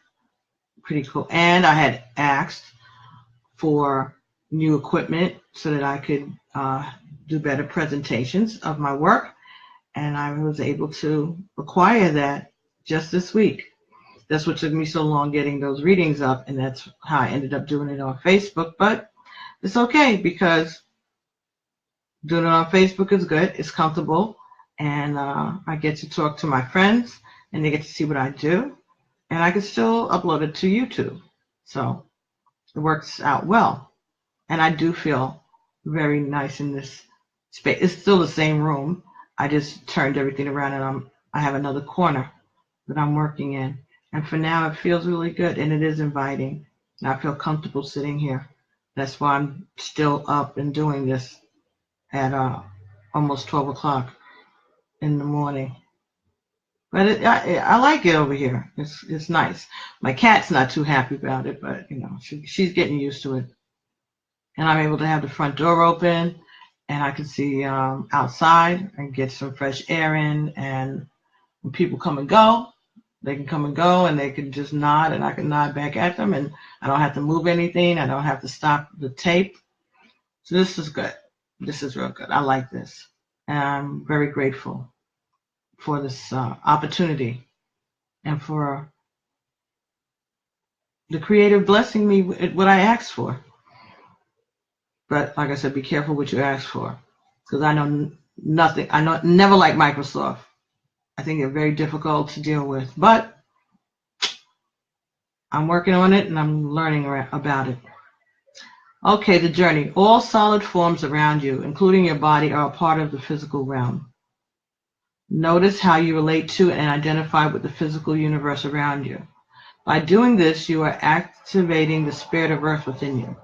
Pretty cool. And I had asked for new equipment so that I could do better presentations of my work, and I was able to acquire that just this week. That's what took me so long getting those readings up, and that's how I ended up doing it on Facebook. But it's okay because doing it on Facebook is good. It's comfortable, and I get to talk to my friends, and they get to see what I do, and I can still upload it to YouTube. So it works out well, and I do feel very nice in this space. It's still the same room. I just turned everything around, and I have another corner that I'm working in. And for now, it feels really good, and it is inviting. And I feel comfortable sitting here. That's why I'm still up and doing this at almost 12 o'clock in the morning. But I like it over here. It's nice. My cat's not too happy about it, but you know she's getting used to it. And I'm able to have the front door open, and I can see outside and get some fresh air in. And when people come and go, they can come and go, and they can just nod, and I can nod back at them, and I don't have to move anything. I don't have to stop the tape. So this is good. This is real good. I like this. And I'm very grateful for this opportunity and for the Creator blessing me with what I asked for. But like I said, be careful what you ask for, because I know nothing. I never liked Microsoft. I think they're very difficult to deal with, but I'm working on it and I'm learning about it. Okay, the journey. All solid forms around you, including your body, are a part of the physical realm. Notice how you relate to and identify with the physical universe around you. By doing this, you are activating the spirit of earth within you.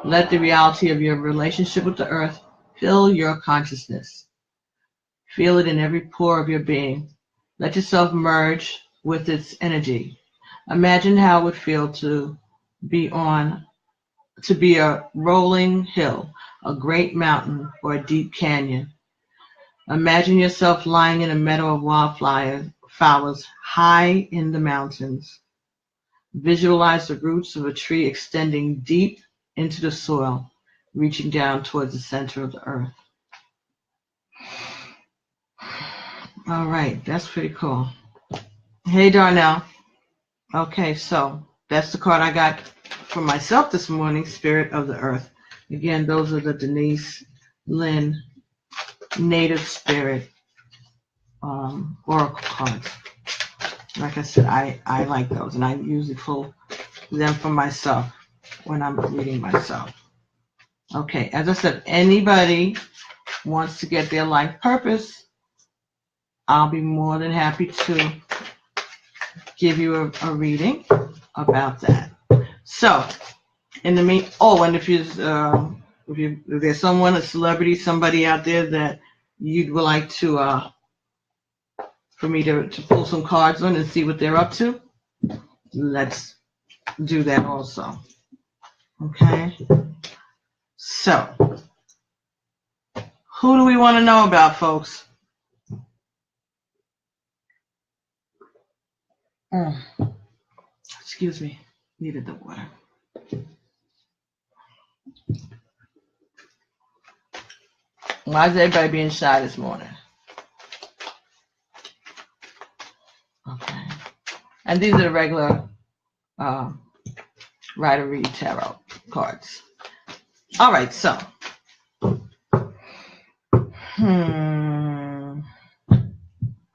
Let the reality of your relationship with the earth fill your consciousness. Feel it in every pore of your being. Let yourself merge with its energy. Imagine how it would feel to be a rolling hill, a great mountain, or a deep canyon. Imagine yourself lying in a meadow of wildflowers high in the mountains. Visualize the roots of a tree extending deep into the soil. reaching down towards the center of the earth. All right, that's pretty cool. Hey, Darnell. Okay, so that's the card I got for myself this morning, Spirit of the Earth. Again, those are the Denise Lynn Native Spirit Oracle cards. Like I said, I like those, and I usually pull them for myself when I'm reading myself. Okay, as I said, anybody wants to get their life purpose, I'll be more than happy to give you a reading about that. So, in the and if there's someone, a celebrity, somebody out there that you'd like to for me to pull some cards on and see what they're up to, let's do that also. Okay. So, who do we want to know about, folks? Excuse me, needed the water. Why is everybody being shy this morning? Okay. And these are the regular Rider-Reid Tarot cards. All right, so. Who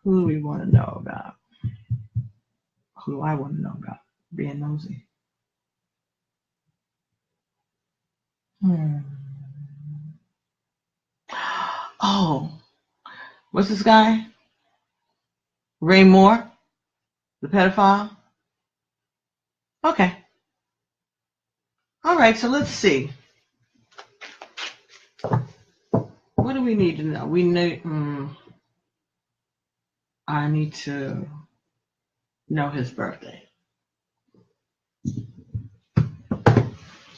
do we want to know about? Who do I want to know about? Being nosy. Oh, what's this guy? Ray Moore, the pedophile? Okay. All right, so let's see. What do we need to know? We need, I need to know his birthday.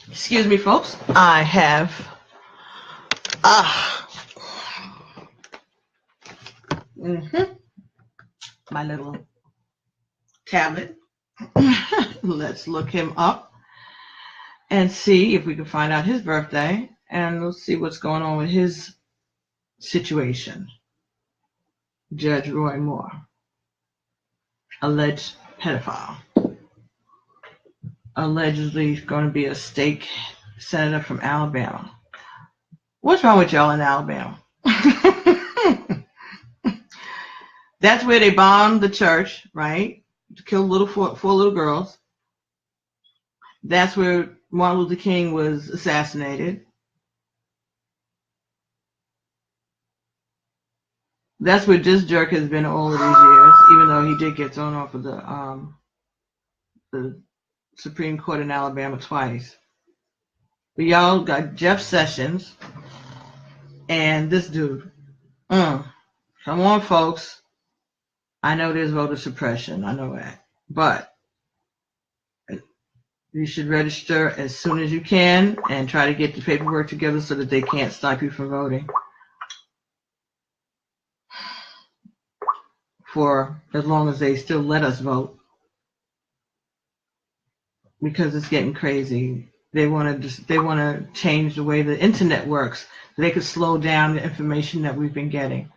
Excuse me, folks. I have my little tablet. Let's look him up and see if we can find out his birthday, and we'll see what's going on with his situation. Judge Roy Moore, alleged pedophile, allegedly going to be a state senator from Alabama. What's wrong with y'all in Alabama? That's where they bombed the church, right? To kill four little girls. That's where Martin Luther King was assassinated. That's where this jerk has been all of these years, even though he did get thrown off of the Supreme Court in Alabama twice. But y'all got Jeff Sessions and this dude. Come on, folks. I know there's voter suppression. I know that. But you should register as soon as you can and try to get the paperwork together so that they can't stop you from voting for as long as they still let us vote, because it's getting crazy. They want to change the way the internet works so they could slow down the information that we've been getting.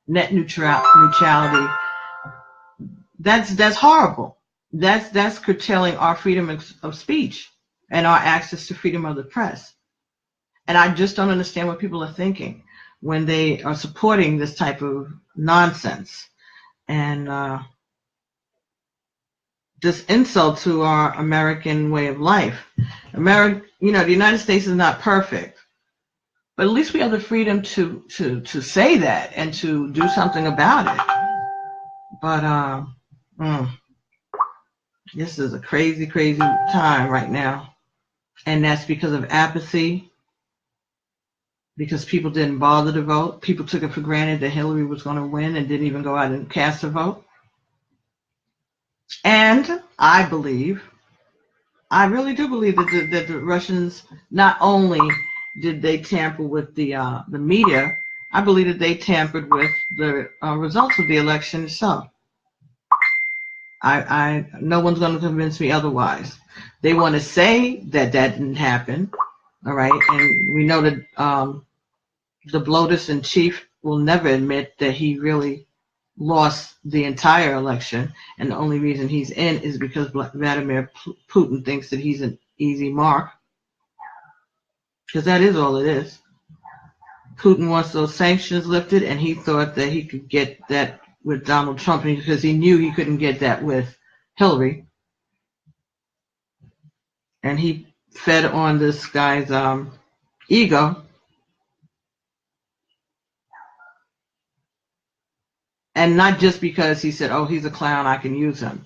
Net neutrality. That's horrible. That's curtailing our freedom of speech and our access to freedom of the press. And I just don't understand what people are thinking when they are supporting this type of nonsense and this insult to our American way of life. The United States is not perfect, but at least we have the freedom to say that and to do something about it. But this is a crazy, crazy time right now. And that's because of apathy, because people didn't bother to vote. People took it for granted that Hillary was going to win and didn't even go out and cast a vote. And I really do believe that the Russians, not only did they tamper with the media, I believe that they tampered with the results of the election itself. No one's going to convince me otherwise. They want to say that didn't happen, All right, and we know that the bloaters in chief will never admit that he really lost the entire election, and the only reason he's in is because Vladimir Putin thinks that he's an easy mark, because that is all it is. Putin wants those sanctions lifted, and he thought that he could get that with Donald Trump because he knew he couldn't get that with Hillary, and he fed on this guy's ego. And not just because he said, oh, he's a clown, I can use him.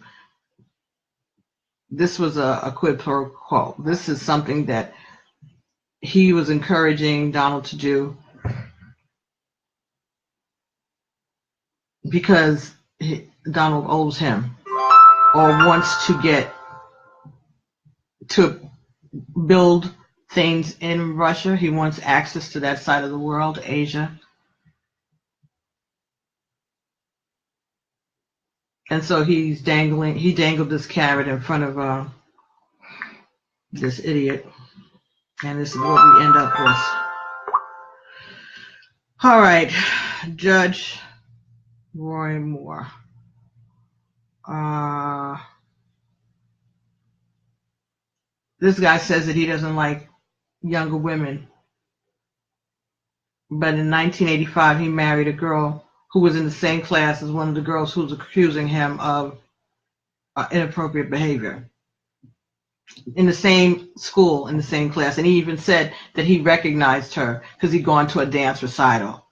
This was a quid pro quo. This is something that he was encouraging Donald to do because Donald owes him or wants to get to build things in Russia. He wants access to that side of the world, Asia. And so he dangled this carrot in front of this idiot. And this is what we end up with. All right, Judge Roy Moore. This guy says that he doesn't like younger women. But in 1985, he married a girl who was in the same class as one of the girls who was accusing him of inappropriate behavior. In the same school, in the same class. And he even said that he recognized her because he'd gone to a dance recital.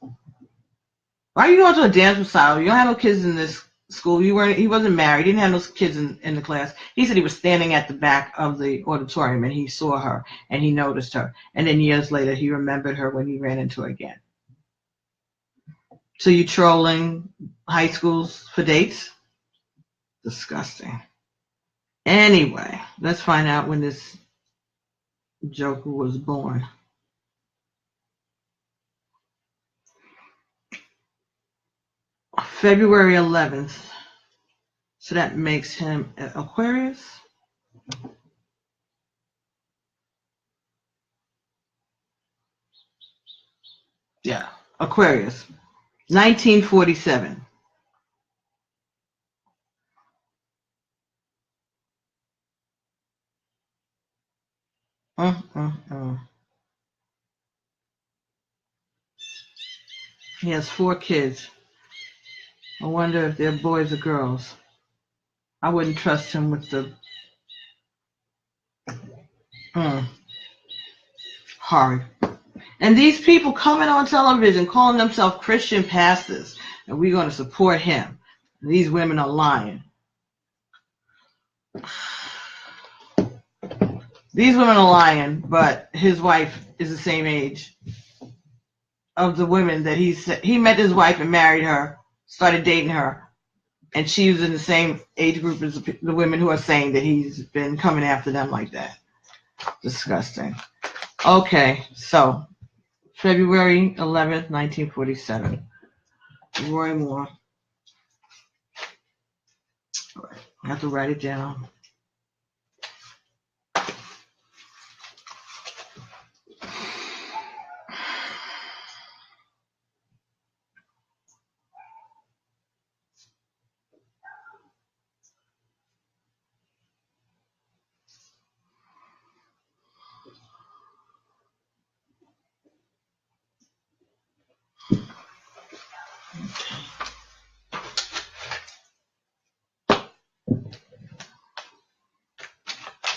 Why are you going to a dance recital? You don't have no kids in this school. He wasn't married. He didn't have no kids in the class. He said he was standing at the back of the auditorium and he saw her and he noticed her. And then years later, he remembered her when he ran into her again. So you trolling high schools for dates? Disgusting. Anyway, let's find out when this joker was born. February 11th. So that makes him Aquarius. Yeah, Aquarius. 1947. He has 4 kids. I wonder if they're boys or girls. I wouldn't trust him with the horrid. And these people coming on television calling themselves Christian pastors, and we're going to support him. And these women are lying. These women are lying, but his wife is the same age of the women that he met his wife and married her, started dating her, and she was in the same age group as the women who are saying that he's been coming after them like that. Disgusting. Okay, so February 11th, 1947. Roy Moore. I have to write it down.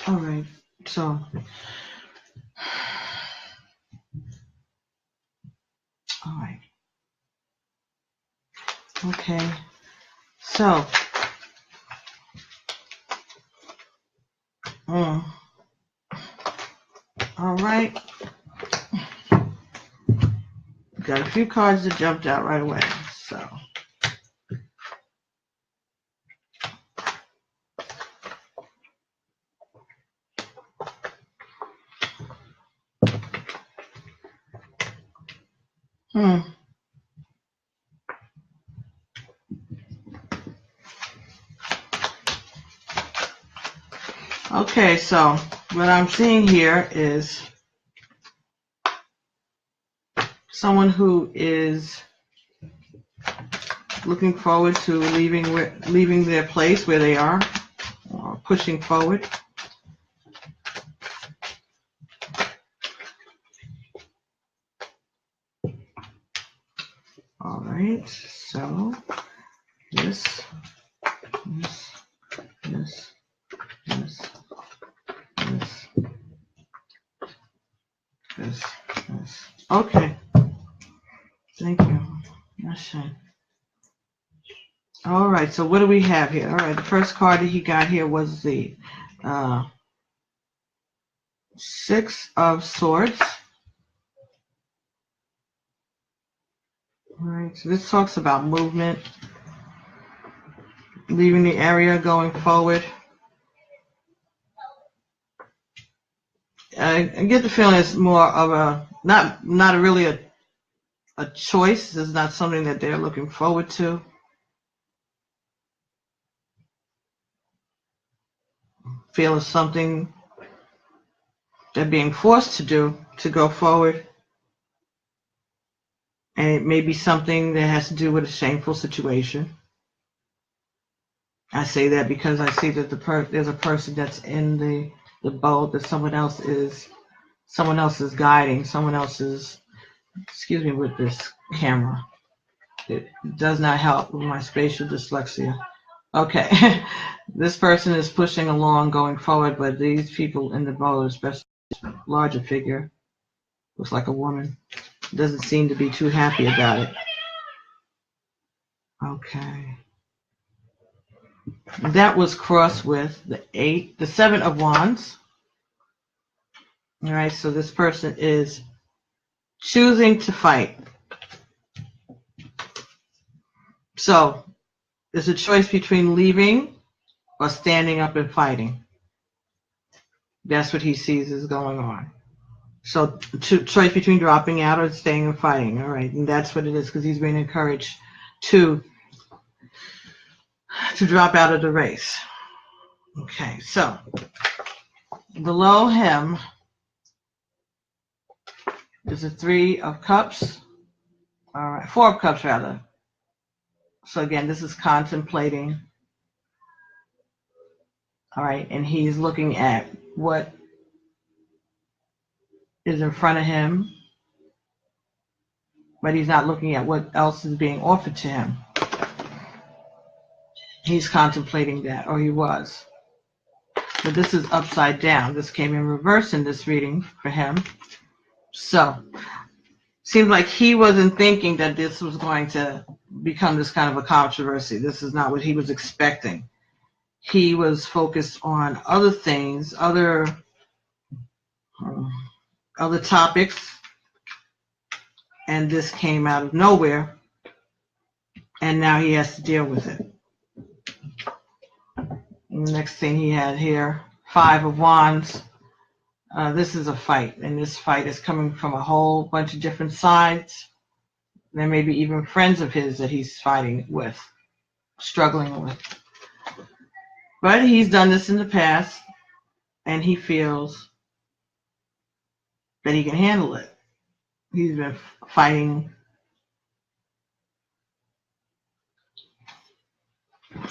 All right, so all right. Okay, so all right. Got a few cards that jumped out right away. So okay, so what I'm seeing here is someone who is looking forward to leaving their place where they are, or pushing forward. All right, so this. Okay, thank you. All right, so what do we have here? All right, the first card that he got here was the Six of Swords. All right, so this talks about movement, leaving the area, going forward. I get the feeling it's more of a not really a choice. This is not something that they're looking forward to. Feel it's something they're being forced to do to go forward. And it may be something that has to do with a shameful situation. I say that because I see that there's a person that's in the boat that someone else is guiding, someone else is, excuse me, with this camera. It does not help with my spatial dyslexia. Okay, this person is pushing along, going forward, but these people in the boat, especially a larger figure, looks like a woman, doesn't seem to be too happy about it. Okay. That was crossed with the Seven of Wands. All right, so this person is choosing to fight. So there's a choice between leaving or standing up and fighting. That's what he sees is going on. So choice between dropping out or staying and fighting. All right, and that's what it is, because he's being encouraged to drop out of the race. Okay, so below him is a Three of Cups. All right, Four of Cups rather. So again, this is contemplating. All right, and he's looking at what is in front of him, but he's not looking at what else is being offered to him. He's contemplating that, or he was. But this is upside down. This came in reverse in this reading for him. So, seems like he wasn't thinking that this was going to become this kind of a controversy. This is not what he was expecting. He was focused on other things, other topics, and this came out of nowhere, and now he has to deal with it. Next thing he had here, Five of Wands. This is a fight, and this fight is coming from a whole bunch of different sides. There may be even friends of his that he's fighting with, struggling with. But he's done this in the past, and he feels that he can handle it. He's been fighting.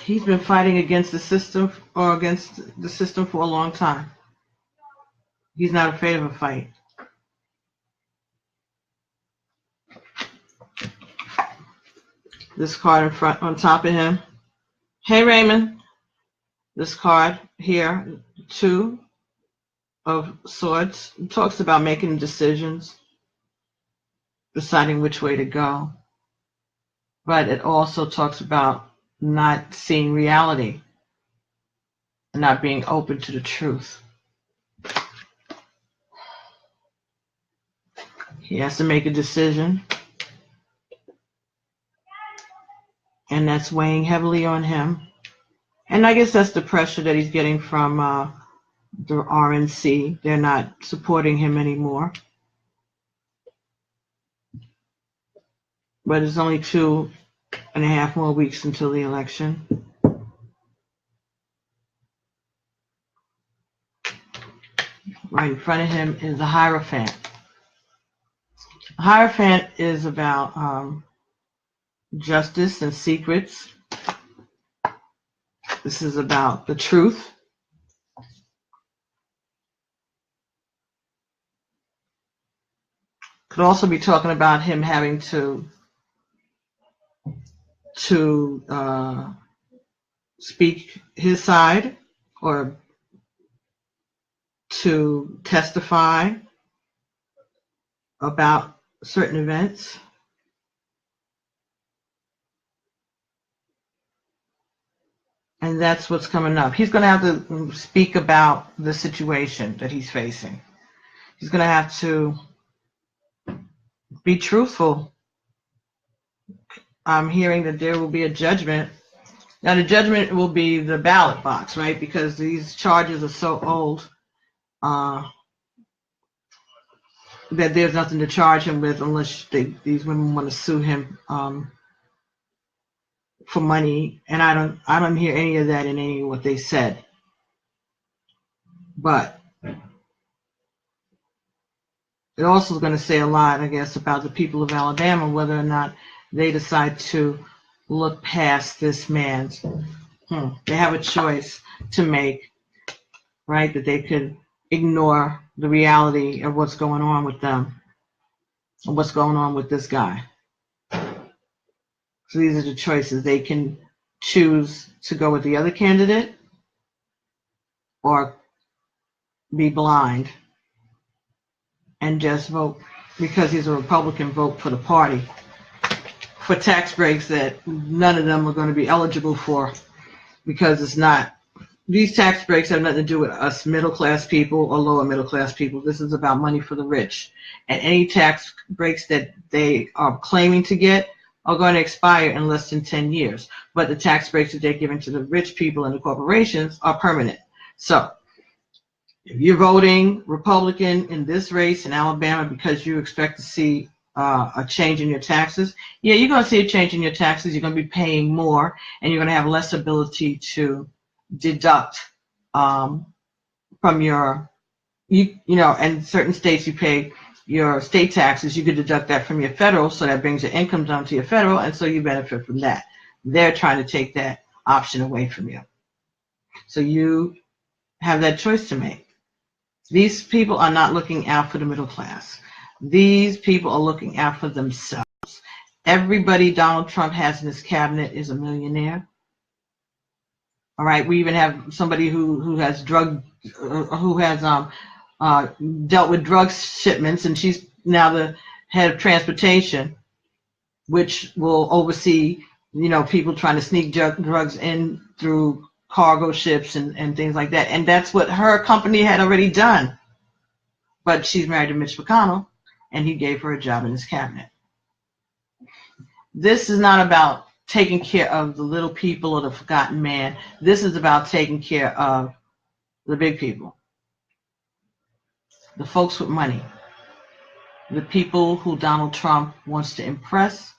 He's been fighting against the system, or against the system, for a long time. He's not afraid of a fight. This card in front, on top of him. Hey, Raymond. This card here, Two of Swords, it talks about making decisions, deciding which way to go. But it also talks about not seeing reality and not being open to the truth. He has to make a decision, and that's weighing heavily on him. And I guess that's the pressure that he's getting from the RNC. They're not supporting him anymore. But it's only 2.5 more weeks until the election. Right in front of him is the Hierophant. Hierophant is about justice and secrets. This is about the truth. Could also be talking about him having to speak his side or to testify about certain events. And that's what's coming up. He's going to have to speak about the situation that he's facing. He's going to have to be truthful. I'm hearing that there will be a judgment. Now, the judgment will be the ballot box, right? Because these charges are so old that there's nothing to charge him with unless these women want to sue him for money. And I don't hear any of that in any of what they said. But it also is going to say a lot, I guess, about the people of Alabama, whether or not they decide to look past this man's. They have a choice to make, right? That they could ignore the reality of what's going on with them and what's going on with this guy. So these are the choices. They can choose to go with the other candidate or be blind and just vote, because he's a Republican, vote for the party for tax breaks that none of them are going to be eligible for, because it's not, these tax breaks have nothing to do with us middle class people or lower middle class people. This is about money for the rich. And any tax breaks that they are claiming to get are going to expire in less than 10 years. But the tax breaks that they're giving to the rich people and the corporations are permanent. So if you're voting Republican in this race in Alabama because you expect to see a change in your taxes, yeah, you're going to see a change in your taxes. You're going to be paying more, and you're going to have less ability to deduct from your, you know, and certain states you pay your state taxes, you could deduct that from your federal, so that brings your income down to your federal, and so you benefit from that. They're trying to take that option away from you. So you have that choice to make. These people are not looking out for the middle class. These people are looking out for themselves. Everybody Donald Trump has in his cabinet is a millionaire. All right, we even have somebody who has dealt with drug shipments, and she's now the head of transportation, which will oversee, you know, people trying to sneak drugs in through cargo ships and things like that. And that's what her company had already done. But she's married to Mitch McConnell, and he gave her a job in his cabinet. This is not about taking care of the little people or the forgotten man. This is about taking care of the big people, the folks with money, the people who Donald Trump wants to impress,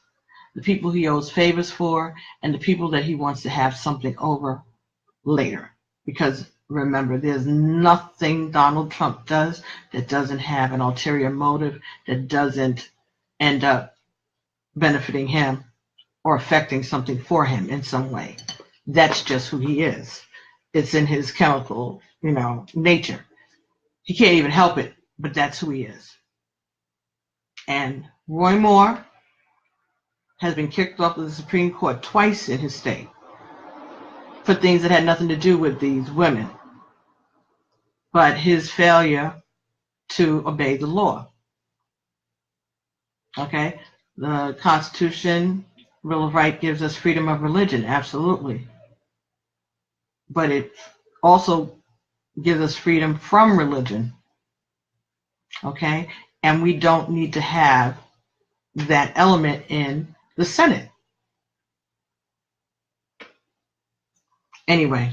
the people he owes favors for, and the people that he wants to have something over later. Because remember, there's nothing Donald Trump does that doesn't have an ulterior motive, that doesn't end up benefiting him or affecting something for him in some way. That's just who he is. It's in his chemical, you know, nature. He can't even help it, but that's who he is. And Roy Moore has been kicked off of the Supreme Court twice in his state for things that had nothing to do with these women, but his failure to obey the law. Okay? The Constitution, Bill of Rights gives us freedom of religion, absolutely. But it also gives us freedom from religion. Okay? And we don't need to have that element in the Senate. Anyway,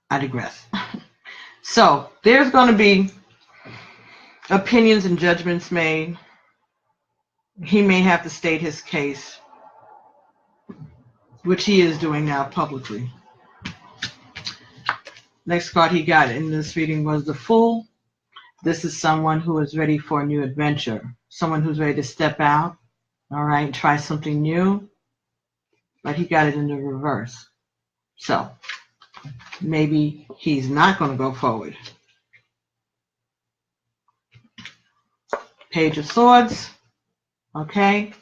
I digress. So there's going to be opinions and judgments made. He may have to state his case, which he is doing now publicly. Next card he got in this reading was the Fool. This is someone who is ready for a new adventure. someone who's ready to step out, all right, try something new, but he got it in the reverse. So maybe he's not going to go forward. Page of Swords, okay,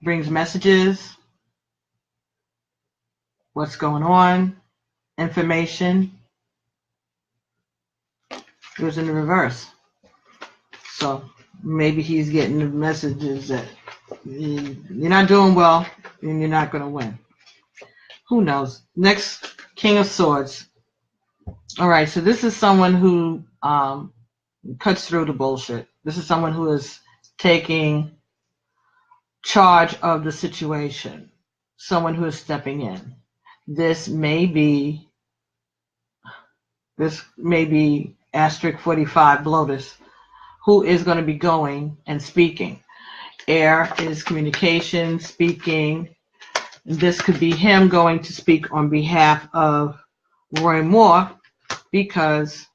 brings messages, what's going on, information. It was in the reverse. So maybe he's getting the messages that you're not doing well and you're not going to win. Who knows? Next, King of Swords. All right, so this is someone who cuts through the bullshit. This is someone who is taking charge of the situation. Someone who is stepping in. This may be asterisk 45 Blotus, who is going to be going and speaking. Air is communication, speaking. This could be him going to speak on behalf of Roy Moore because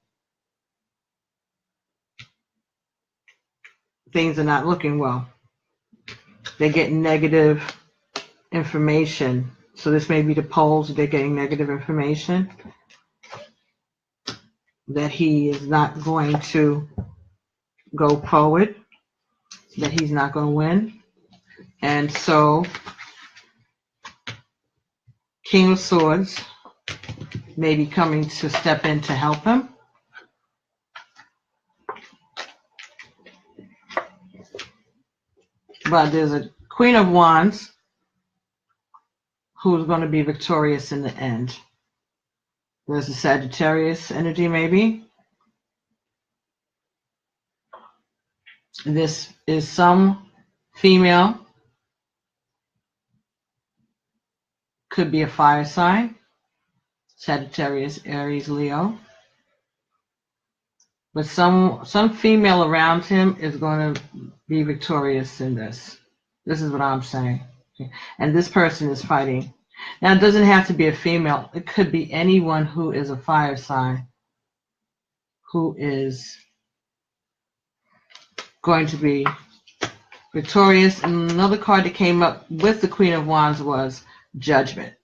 things are not looking well. They're getting negative information. So this may be the polls. They're getting negative information that he is not going to go forward, that he's not going to win. And so King of Swords may be coming to step in to help him. But there's a Queen of Wands who's going to be victorious in the end. There's a Sagittarius energy maybe. This is some female. Could be a fire sign. Sagittarius, Aries, Leo. But some female around him is going to be victorious in this. This is what I'm saying. And this person is fighting. Now, it doesn't have to be a female. It could be anyone who is a fire sign who is going to be victorious. And another card that came up with the Queen of Wands was Judgment.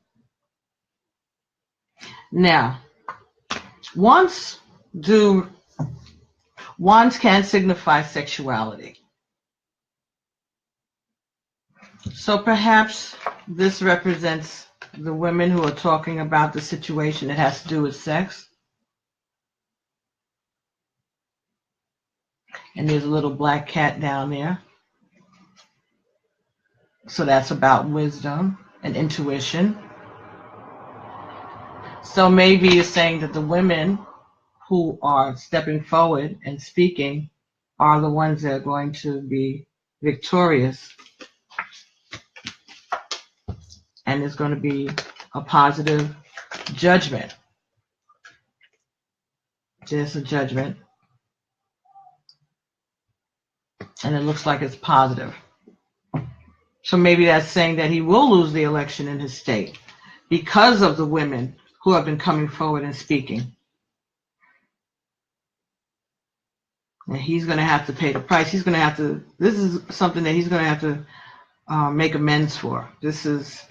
Now, wands can signify sexuality. So perhaps this represents the women who are talking about the situation that has to do with sex. And there's a little black cat down there. So that's about wisdom and intuition. So maybe it's saying that the women who are stepping forward and speaking are the ones that are going to be victorious. And there's going to be a positive judgment. There's a judgment. And it looks like it's positive. So maybe that's saying that he will lose the election in his state because of the women who have been coming forward and speaking. And he's going to have to pay the price. He's going to have to, this is something that he's going to have to make amends for. This is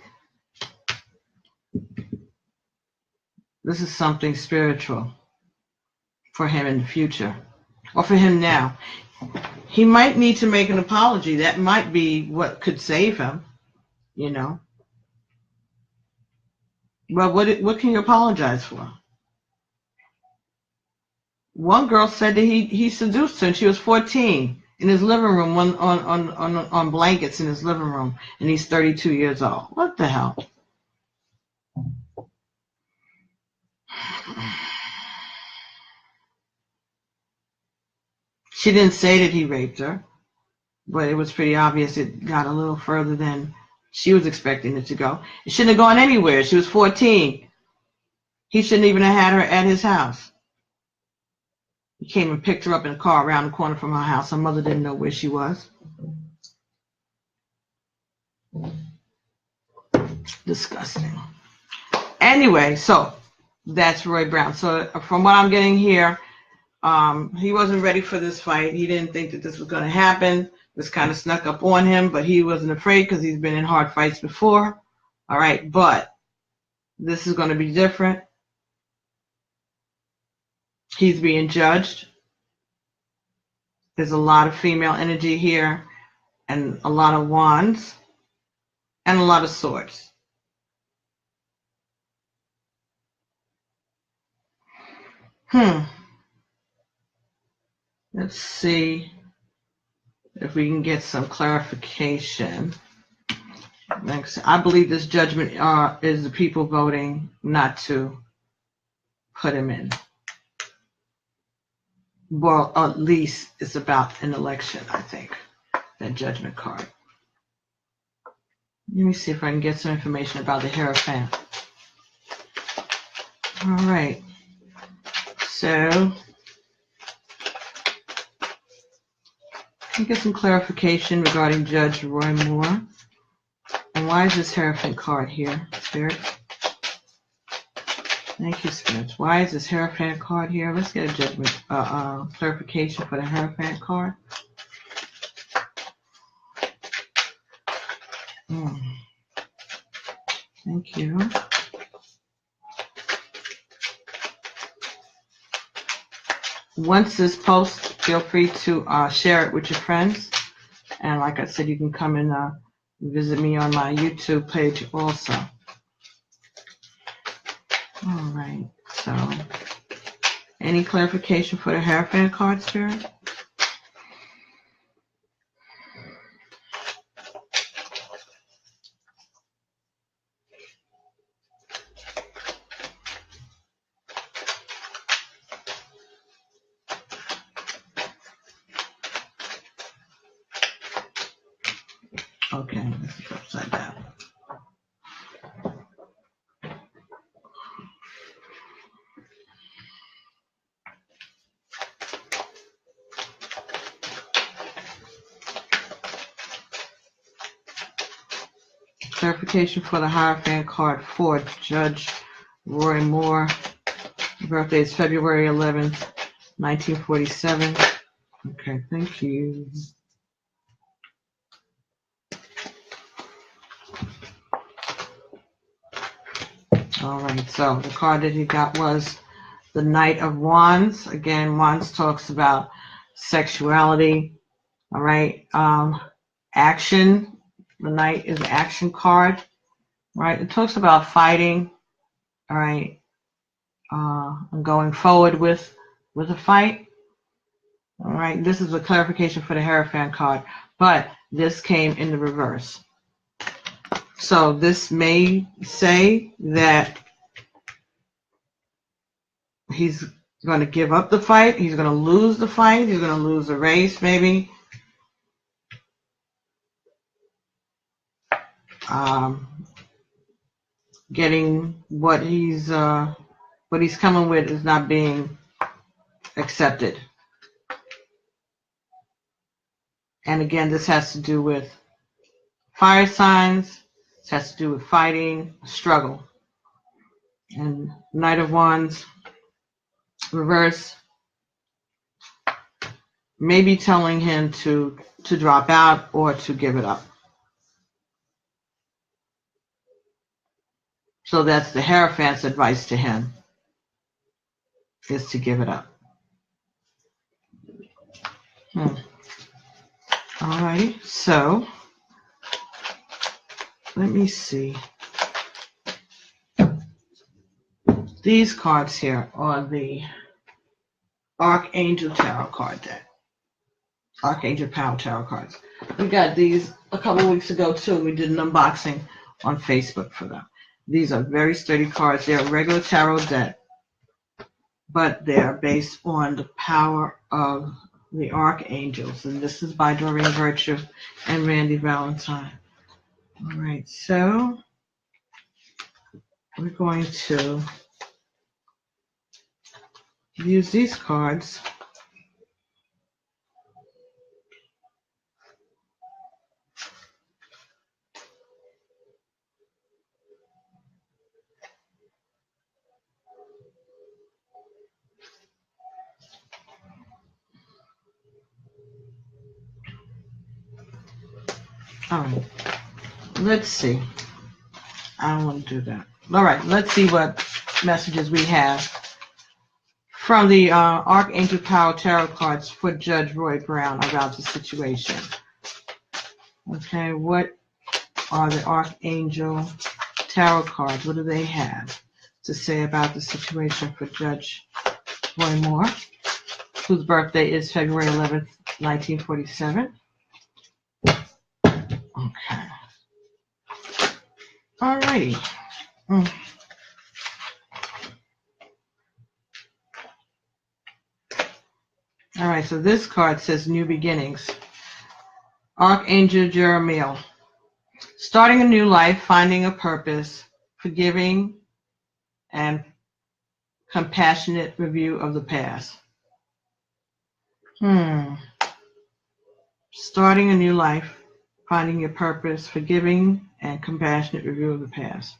something spiritual for him in the future, or for him now. He might need to make an apology. That might be what could save him, you know. But what can you apologize for? One girl said that he seduced her, and she was 14 in his living room on blankets in his living room, and he's 32 years old. What the hell? She didn't say that he raped her, but it was pretty obvious it got a little further than she was expecting it to go. It shouldn't have gone anywhere. She was 14. He shouldn't even have had her at his house. He came and picked her up in a car around the corner from her house. Her mother didn't know where she was. Disgusting. Anyway, so that's Roy Brown. So from what I'm getting here, He wasn't ready for this fight. He didn't think that this was going to happen. This kind of snuck up on him, but he wasn't afraid because he's been in hard fights before. All right, but this is going to be different. He's being judged. There's a lot of female energy here, and a lot of wands, and a lot of swords. Let's see if we can get some clarification. Next, I believe this judgment is the people voting not to put him in. Well, at least it's about an election, I think, that judgment card. Let me see if I can get some information about the Hierophant. All right. So, let me get some clarification regarding Judge Roy Moore. And why is this Hierophant card here, Spirit? Thank you, Spirit. Why is this Hierophant card here? Let's get a judgment clarification for the Hierophant card. Thank you. Once this post, feel free to share it with your friends. And like I said, you can come and visit me on my YouTube page also. All right, so any clarification for the Hierophant card, Spirit? Okay, this is upside down. Clarification for the Hierophant card for Judge Roy Moore. Birthday is February 11th, 1947. Okay, thank you. All right, so the card that he got was the Knight of Wands. Again, Wands talks about sexuality. All right, action. The Knight is an action card. Right, it talks about fighting. All right, and going forward with a fight. All right, this is a clarification for the Hierophant card, but this came in the reverse. So this may say that he's going to give up the fight. He's going to lose the fight. He's going to lose the race, maybe. Getting what he's coming with is not being accepted. And again, this has to do with fire signs. This has to do with fighting, struggle. And Knight of Wands, reverse, maybe telling him to drop out or to give it up. So that's the Hierophant's advice to him, is to give it up. All right, so let me see. These cards here are the Archangel Tarot card deck. Archangel Power Tarot cards. We got these a couple weeks ago too. We did an unboxing on Facebook for them. These are very sturdy cards. They're a regular tarot deck, but they're based on the power of the archangels. And this is by Doreen Virtue and Randy Valentine. All right, so we're going to use these cards All right. Let's see. I don't want to do that. All right. Let's see what messages we have from the Archangel Power Tarot cards for Judge Roy Brown about the situation. Okay. What are the Archangel Tarot cards? What do they have to say about the situation for Judge Roy Moore, whose birthday is February 11th, 1947? Okay. All righty. All right, so this card says New Beginnings. Archangel Jeremiah. Starting a new life, finding a purpose, forgiving, and compassionate review of the past. Starting a new life, finding your purpose, forgiving, and compassionate review of the past.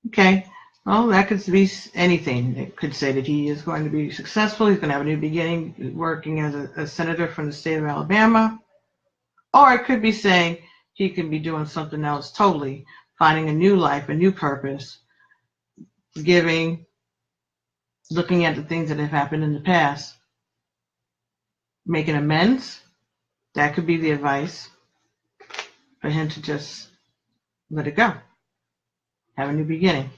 Okay. Well, that could be anything. It could say that he is going to be successful. He's going to have a new beginning working as a senator from the state of Alabama. Or it could be saying he could be doing something else totally, finding a new life, a new purpose, giving, looking at the things that have happened in the past, making amends. That could be the advice for him to just let it go. Have a new beginning.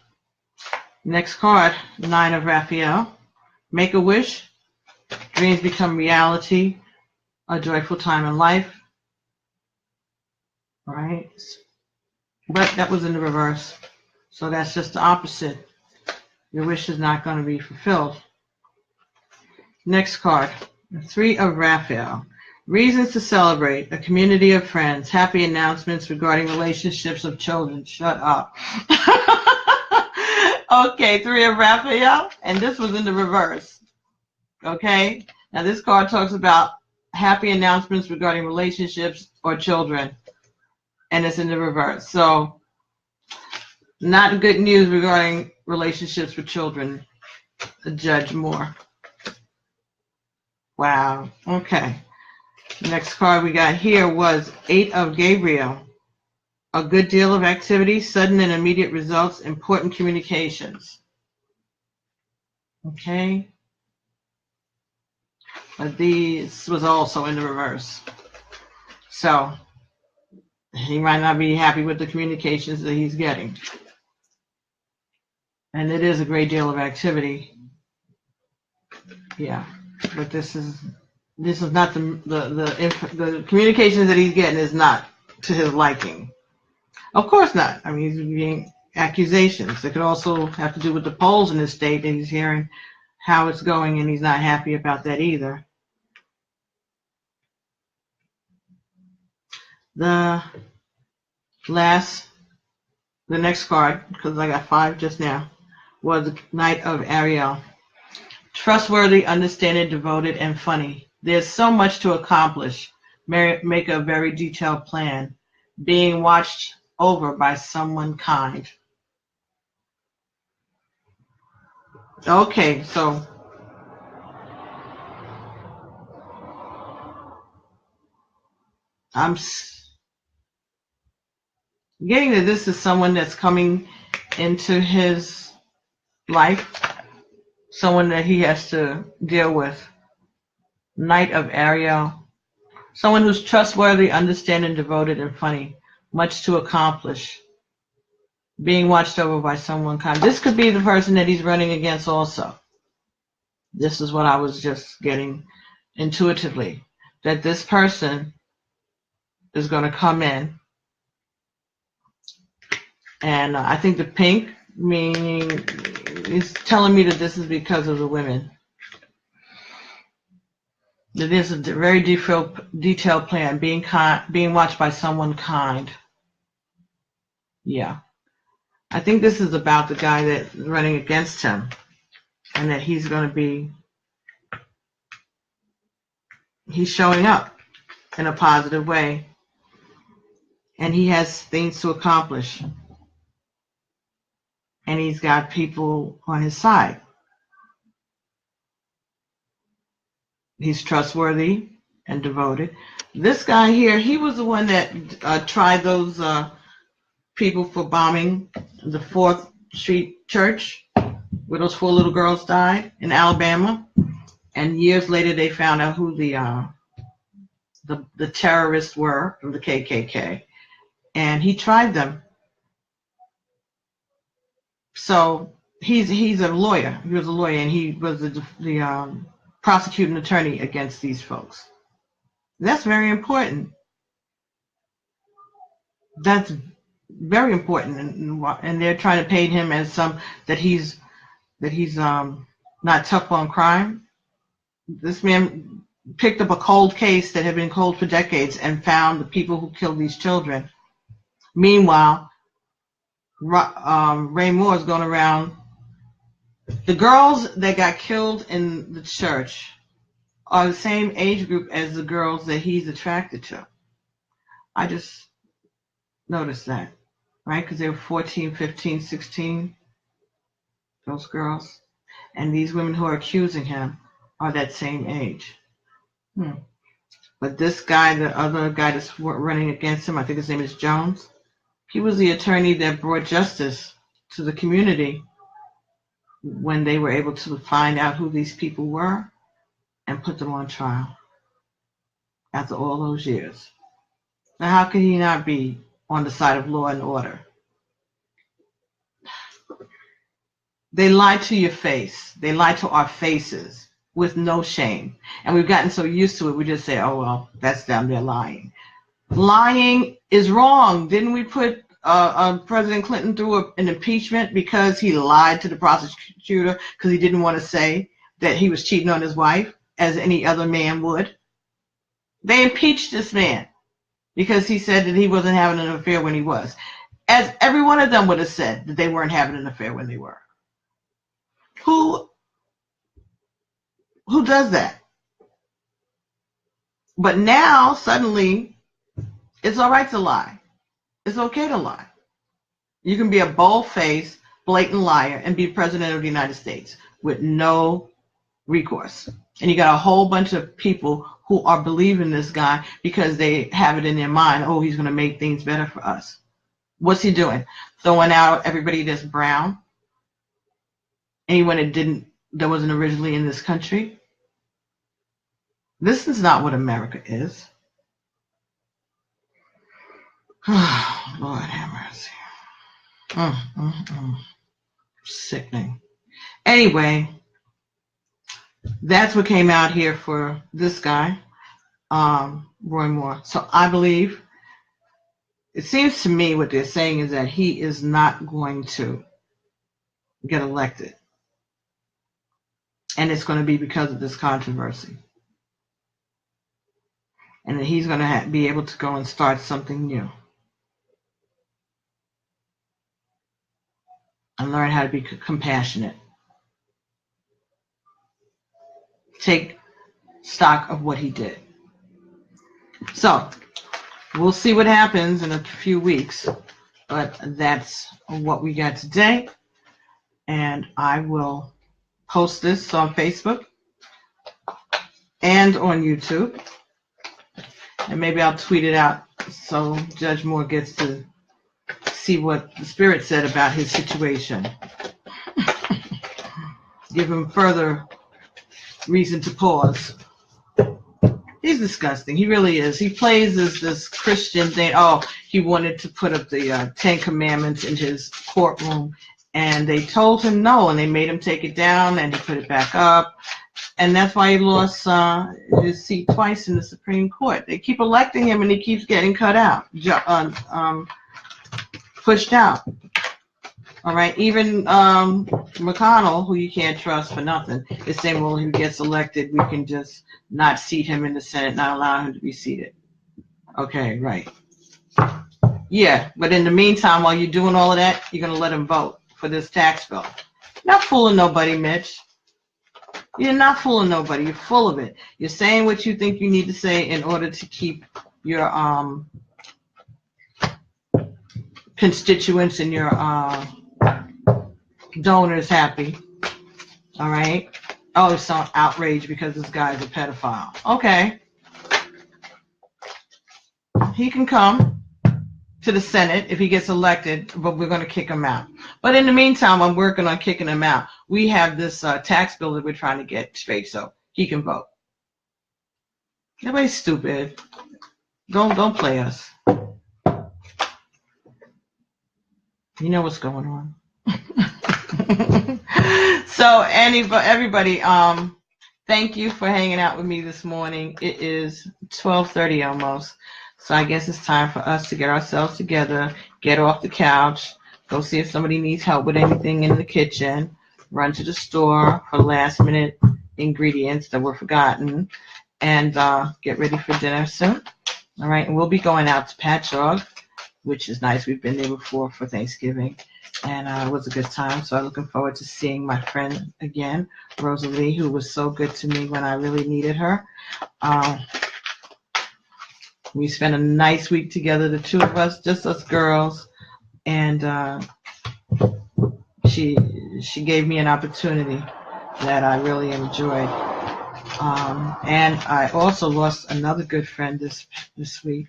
Next card, 9 of Raphael. Make a wish. Dreams become reality. A joyful time in life. All right. But that was in the reverse. So that's just the opposite. Your wish is not going to be fulfilled. Next card, 3 of Raphael. Reasons to celebrate. A community of friends. Happy announcements regarding relationships of children. Shut up. Okay, 3 of Raphael. And this was in the reverse. Okay. Now this card talks about happy announcements regarding relationships or children. And it's in the reverse. So not good news regarding relationships with children. Judge Moore. Wow. Okay. Next card we got here was 8 of Gabriel. A good deal of activity, sudden and immediate results, important communications. Okay. But this was also in the reverse. So he might not be happy with the communications that he's getting. And it is a great deal of activity. Yeah. But this is not the communications that he's getting is not to his liking. Of course not. I mean, he's getting accusations. It could also have to do with the polls in his state, and he's hearing how it's going, and he's not happy about that either. The next card, because I got 5 just now, was the Knight of Ariel. Trustworthy, understanding, devoted, and funny. There's so much to accomplish. Make a very detailed plan. Being watched over by someone kind. Okay, so I'm getting that this is someone that's coming into his life, someone that he has to deal with. Knight of Ariel. Someone who's trustworthy, understanding, devoted, and funny. Much to accomplish. Being watched over by someone kind. This could be the person that he's running against also. This is what I was just getting intuitively. That this person is going to come in. And I think the pink, meaning, is telling me that this is because of the women. It is a very detailed plan. Being watched by someone kind. Yeah. I think this is about the guy that's running against him, and that he's showing up in a positive way, and he has things to accomplish, and he's got people on his side. He's trustworthy, and devoted. This guy here, he was the one that tried those people for bombing the 4th Street Church, where those 4 little girls died in Alabama. And years later, they found out who the terrorists were from the KKK, and he tried them. So he's a lawyer. He was a lawyer, and he was the prosecuting attorney against these folks. That's very important. That's very important, and they're trying to paint him as that he's not tough on crime. This man picked up a cold case that had been cold for decades and found the people who killed these children. Meanwhile, Ray Moore is going around. The girls that got killed in the church are the same age group as the girls that he's attracted to. I just noticed that, right? Because they were 14, 15, 16, those girls. And these women who are accusing him are that same age. But this guy, the other guy that's running against him, I think his name is Jones, he was the attorney that brought justice to the community when they were able to find out who these people were and put them on trial after all those years. Now, how could he not be on the side of law and order? They lie to your face. They lie to our faces with no shame. And we've gotten so used to it, we just say, oh, well, that's them, they're lying. Lying is wrong. Didn't we put President Clinton through an impeachment because he lied to the prosecutor because he didn't want to say that he was cheating on his wife, as any other man would? They impeached this man because he said that he wasn't having an affair when he was. As every one of them would have said that they weren't having an affair when they were. Who does that? But now, suddenly, it's all right to lie. It's okay to lie. You can be a bold-faced, blatant liar and be president of the United States with no recourse. And you got a whole bunch of people who are believing this guy because they have it in their mind, oh, he's going to make things better for us. What's he doing? Throwing out everybody that's brown? Anyone that wasn't originally in this country? This is not what America is. Oh, Lord have mercy. Sickening. Anyway, that's what came out here for this guy, Roy Moore. So I believe, it seems to me what they're saying is that he is not going to get elected. And it's going to be because of this controversy. And that he's going to be able to go and start something new. And learn how to be compassionate. Take stock of what he did. So, we'll see what happens in a few weeks. But that's what we got today. And I will post this on Facebook and on YouTube. And maybe I'll tweet it out so Judge Moore gets to see what the Spirit said about his situation. Give him further reason to pause. He's disgusting. He really is. He plays this Christian thing. Oh, he wanted to put up the 10 Commandments in his courtroom, and they told him no, and they made him take it down, and he put it back up. And that's why he lost his seat twice in the Supreme Court. They keep electing him, and he keeps getting cut out, pushed out. All right, even McConnell, who you can't trust for nothing, is saying, well, if he gets elected, we can just not seat him in the Senate, not allow him to be seated. Okay, right. Yeah, but in the meantime, while you're doing all of that, you're going to let him vote for this tax bill. You're not fooling nobody, Mitch. You're not fooling nobody. You're full of it. You're saying what you think you need to say in order to keep your constituents and your donors happy. All right? Oh, it's so outraged because this guy's a pedophile. Okay. he can come to the Senate if he gets elected, but we're going to kick him out. But in the meantime, I'm working on kicking him out. We have this tax bill that we're trying to get straight so he can vote. Everybody's stupid. Don't play us. You know what's going on. So everybody, thank you for hanging out with me this morning. It is 12:30 almost. So I guess it's time for us to get ourselves together, get off the couch, go see if somebody needs help with anything in the kitchen, run to the store for last minute ingredients that were forgotten, and get ready for dinner soon. All right, and we'll be going out to Patchogue, which is nice. We've been there before for Thanksgiving, and it was a good time. So I'm looking forward to seeing my friend again, Rosalie, who was so good to me when I really needed her. We spent a nice week together, the two of us, just us girls, and she gave me an opportunity that I really enjoyed. And I also lost another good friend this week,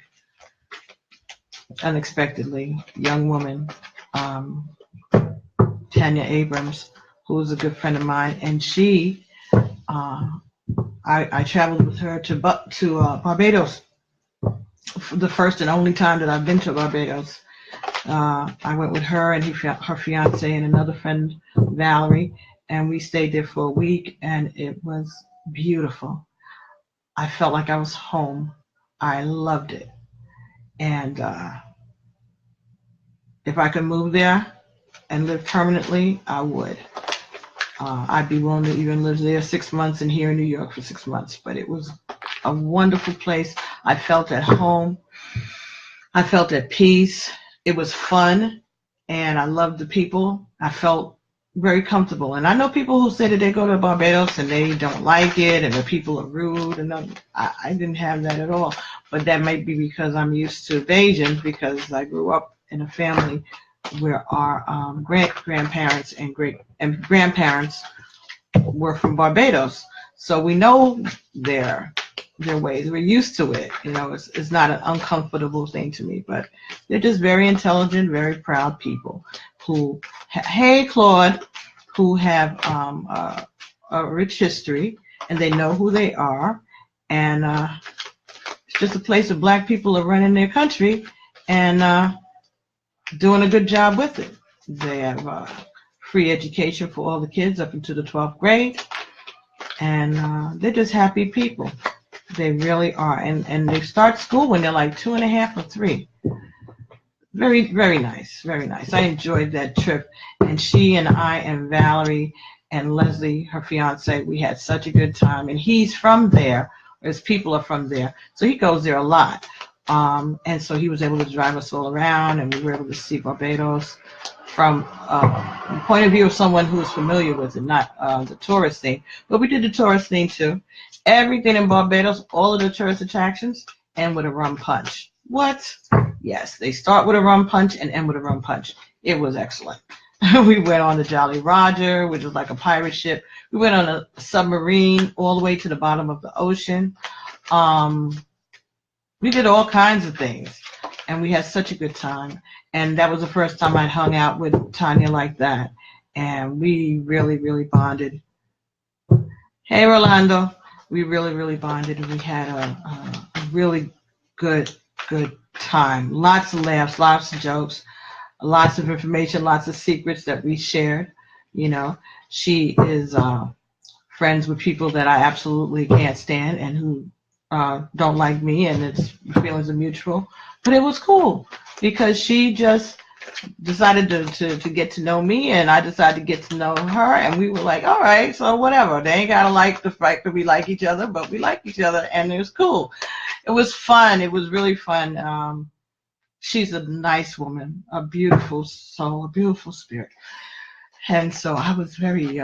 unexpectedly, young woman, Tanya Abrams, who was a good friend of mine, and she, I traveled with her to Barbados. The first and only time that I've been to Barbados. I went with her and her fiance and another friend, Valerie, and we stayed there for a week, and it was beautiful. I felt like I was home. I loved it. And if I could move there and live permanently, I would. I'd be willing to even live there 6 months and here in New York for 6 months. But it was a wonderful place. I felt at home. I felt at peace. It was fun, and I loved the people. I felt very comfortable. And I know people who say that they go to Barbados and they don't like it, and the people are rude. And I didn't have that at all. But that might be because I'm used to evasion, because I grew up in a family where our grandparents and grandparents were from Barbados. So we know their ways. We're used to it. You know, it's not an uncomfortable thing to me, but they're just very intelligent, very proud people who, hey, Claude, who have a rich history, and they know who they are. And it's just a place where Black people are running their country and doing a good job with it. They have free education for all the kids up into the 12th grade. And they're just happy people. They really are. And they start school when they're like 2.5 or 3. Very, very nice. Very nice. I enjoyed that trip. And she and I and Valerie and Leslie, her fiance, we had such a good time. And he's from there. His people are from there. So he goes there a lot. And so he was able to drive us all around, and we were able to see Barbados from the point of view of someone who is familiar with it, not the tourist thing. But we did the tourist thing too. Everything in Barbados, all of the tourist attractions, end with a rum punch. What? Yes, they start with a rum punch and end with a rum punch. It was excellent. We went on the Jolly Roger, which was like a pirate ship. We went on a submarine all the way to the bottom of the ocean. We did all kinds of things, and we had such a good time. And that was the first time I'd hung out with Tanya like that, and we really, really bonded. Hey, Rolando. We really, really bonded, and we had a really good time. Lots of laughs, lots of jokes, lots of information, lots of secrets that we shared. You know, she is friends with people that I absolutely can't stand and who don't like me, and it's feelings are mutual. But it was cool because she just decided to get to know me, and I decided to get to know her, and we were like, all right, so whatever. They ain't gotta like the fact that we like each other, but we like each other, and it was cool. It was fun. It was really fun. She's a nice woman, a beautiful soul, a beautiful spirit. And so I was very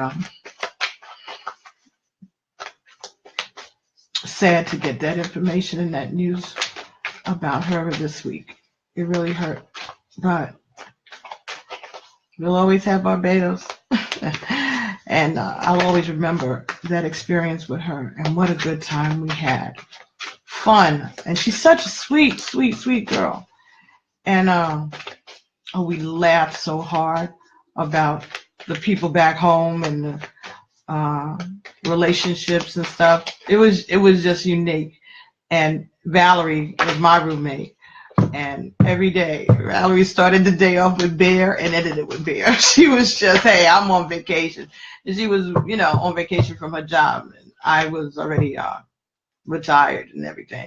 sad to get that information and that news about her this week. It really hurt. But we'll always have Barbados. And I'll always remember that experience with her and what a good time we had. fun. And she's such a sweet, sweet, sweet girl. And we laughed so hard about the people back home and the relationships and stuff. It was just unique. And Valerie was my roommate. And every day, Valerie started the day off with beer and ended it with beer. She was just, hey, I'm on vacation. And she was, on vacation from her job. And I was already retired and everything.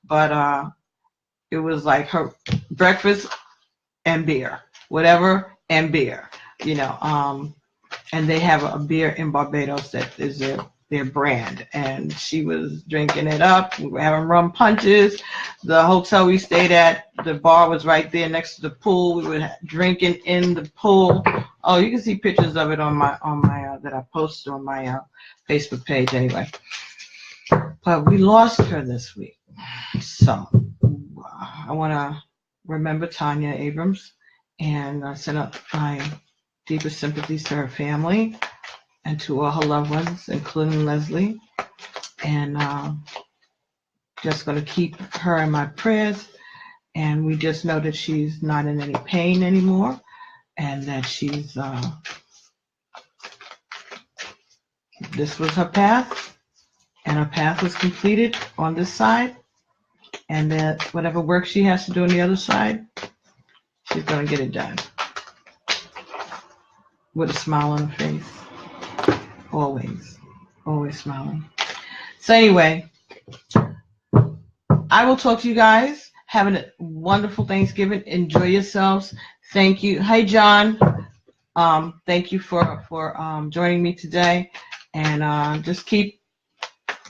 But it was like her breakfast and beer, whatever, and beer, and they have a beer in Barbados that is their brand, and she was drinking it up. We were having rum punches. The hotel we stayed at, the bar was right there next to the pool. We were drinking in the pool. Oh, you can see pictures of it on my that I posted on my Facebook page anyway. But we lost her this week, so I want to remember Tanya Abrams and send up my deepest sympathies to her family and to all her loved ones, including Leslie. And just going to keep her in my prayers. And we just know that she's not in any pain anymore, and that she's this was her path, and her path was completed on this side, and that whatever work she has to do on the other side, she's going to get it done with a smile on her face. Always smiling. So anyway, I will talk to you guys. Have a wonderful Thanksgiving. Enjoy yourselves. Thank you. Hey, John. Thank you for joining me today. And just keep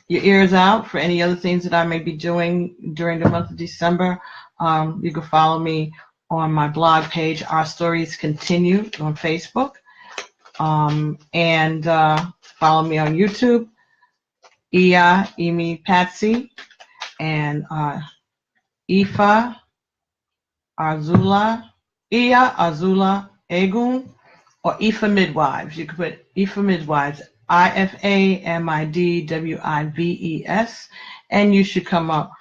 your ears out for any other things that I may be doing during the month of December. You can follow me on my blog page, Our Stories Continue, on Facebook. And follow me on YouTube, Emi Patsy, and Ifa Azula, Azula Egun, or Ifa Midwives. You can put Ifa Midwives, IFAMIDWIVES, and you should come up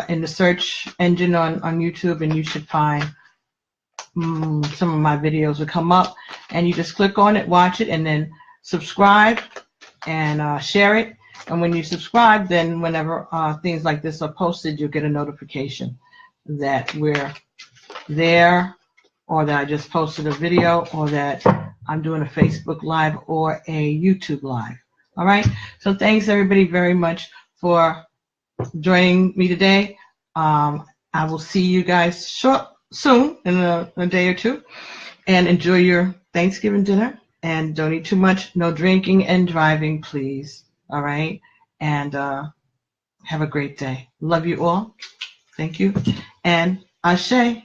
in the search engine on YouTube, and you should find some of my videos will come up, and you just click on it, watch it, and then subscribe and share it. And when you subscribe, then whenever things like this are posted, you'll get a notification that we're there, or that I just posted a video, or that I'm doing a Facebook Live or a YouTube Live. All right? So thanks, everybody, very much for joining me today. I will see you guys soon, in a day or two. And enjoy your Thanksgiving dinner. And don't eat too much. No drinking and driving, please. All right? And have a great day. Love you all. Thank you. And Ashe.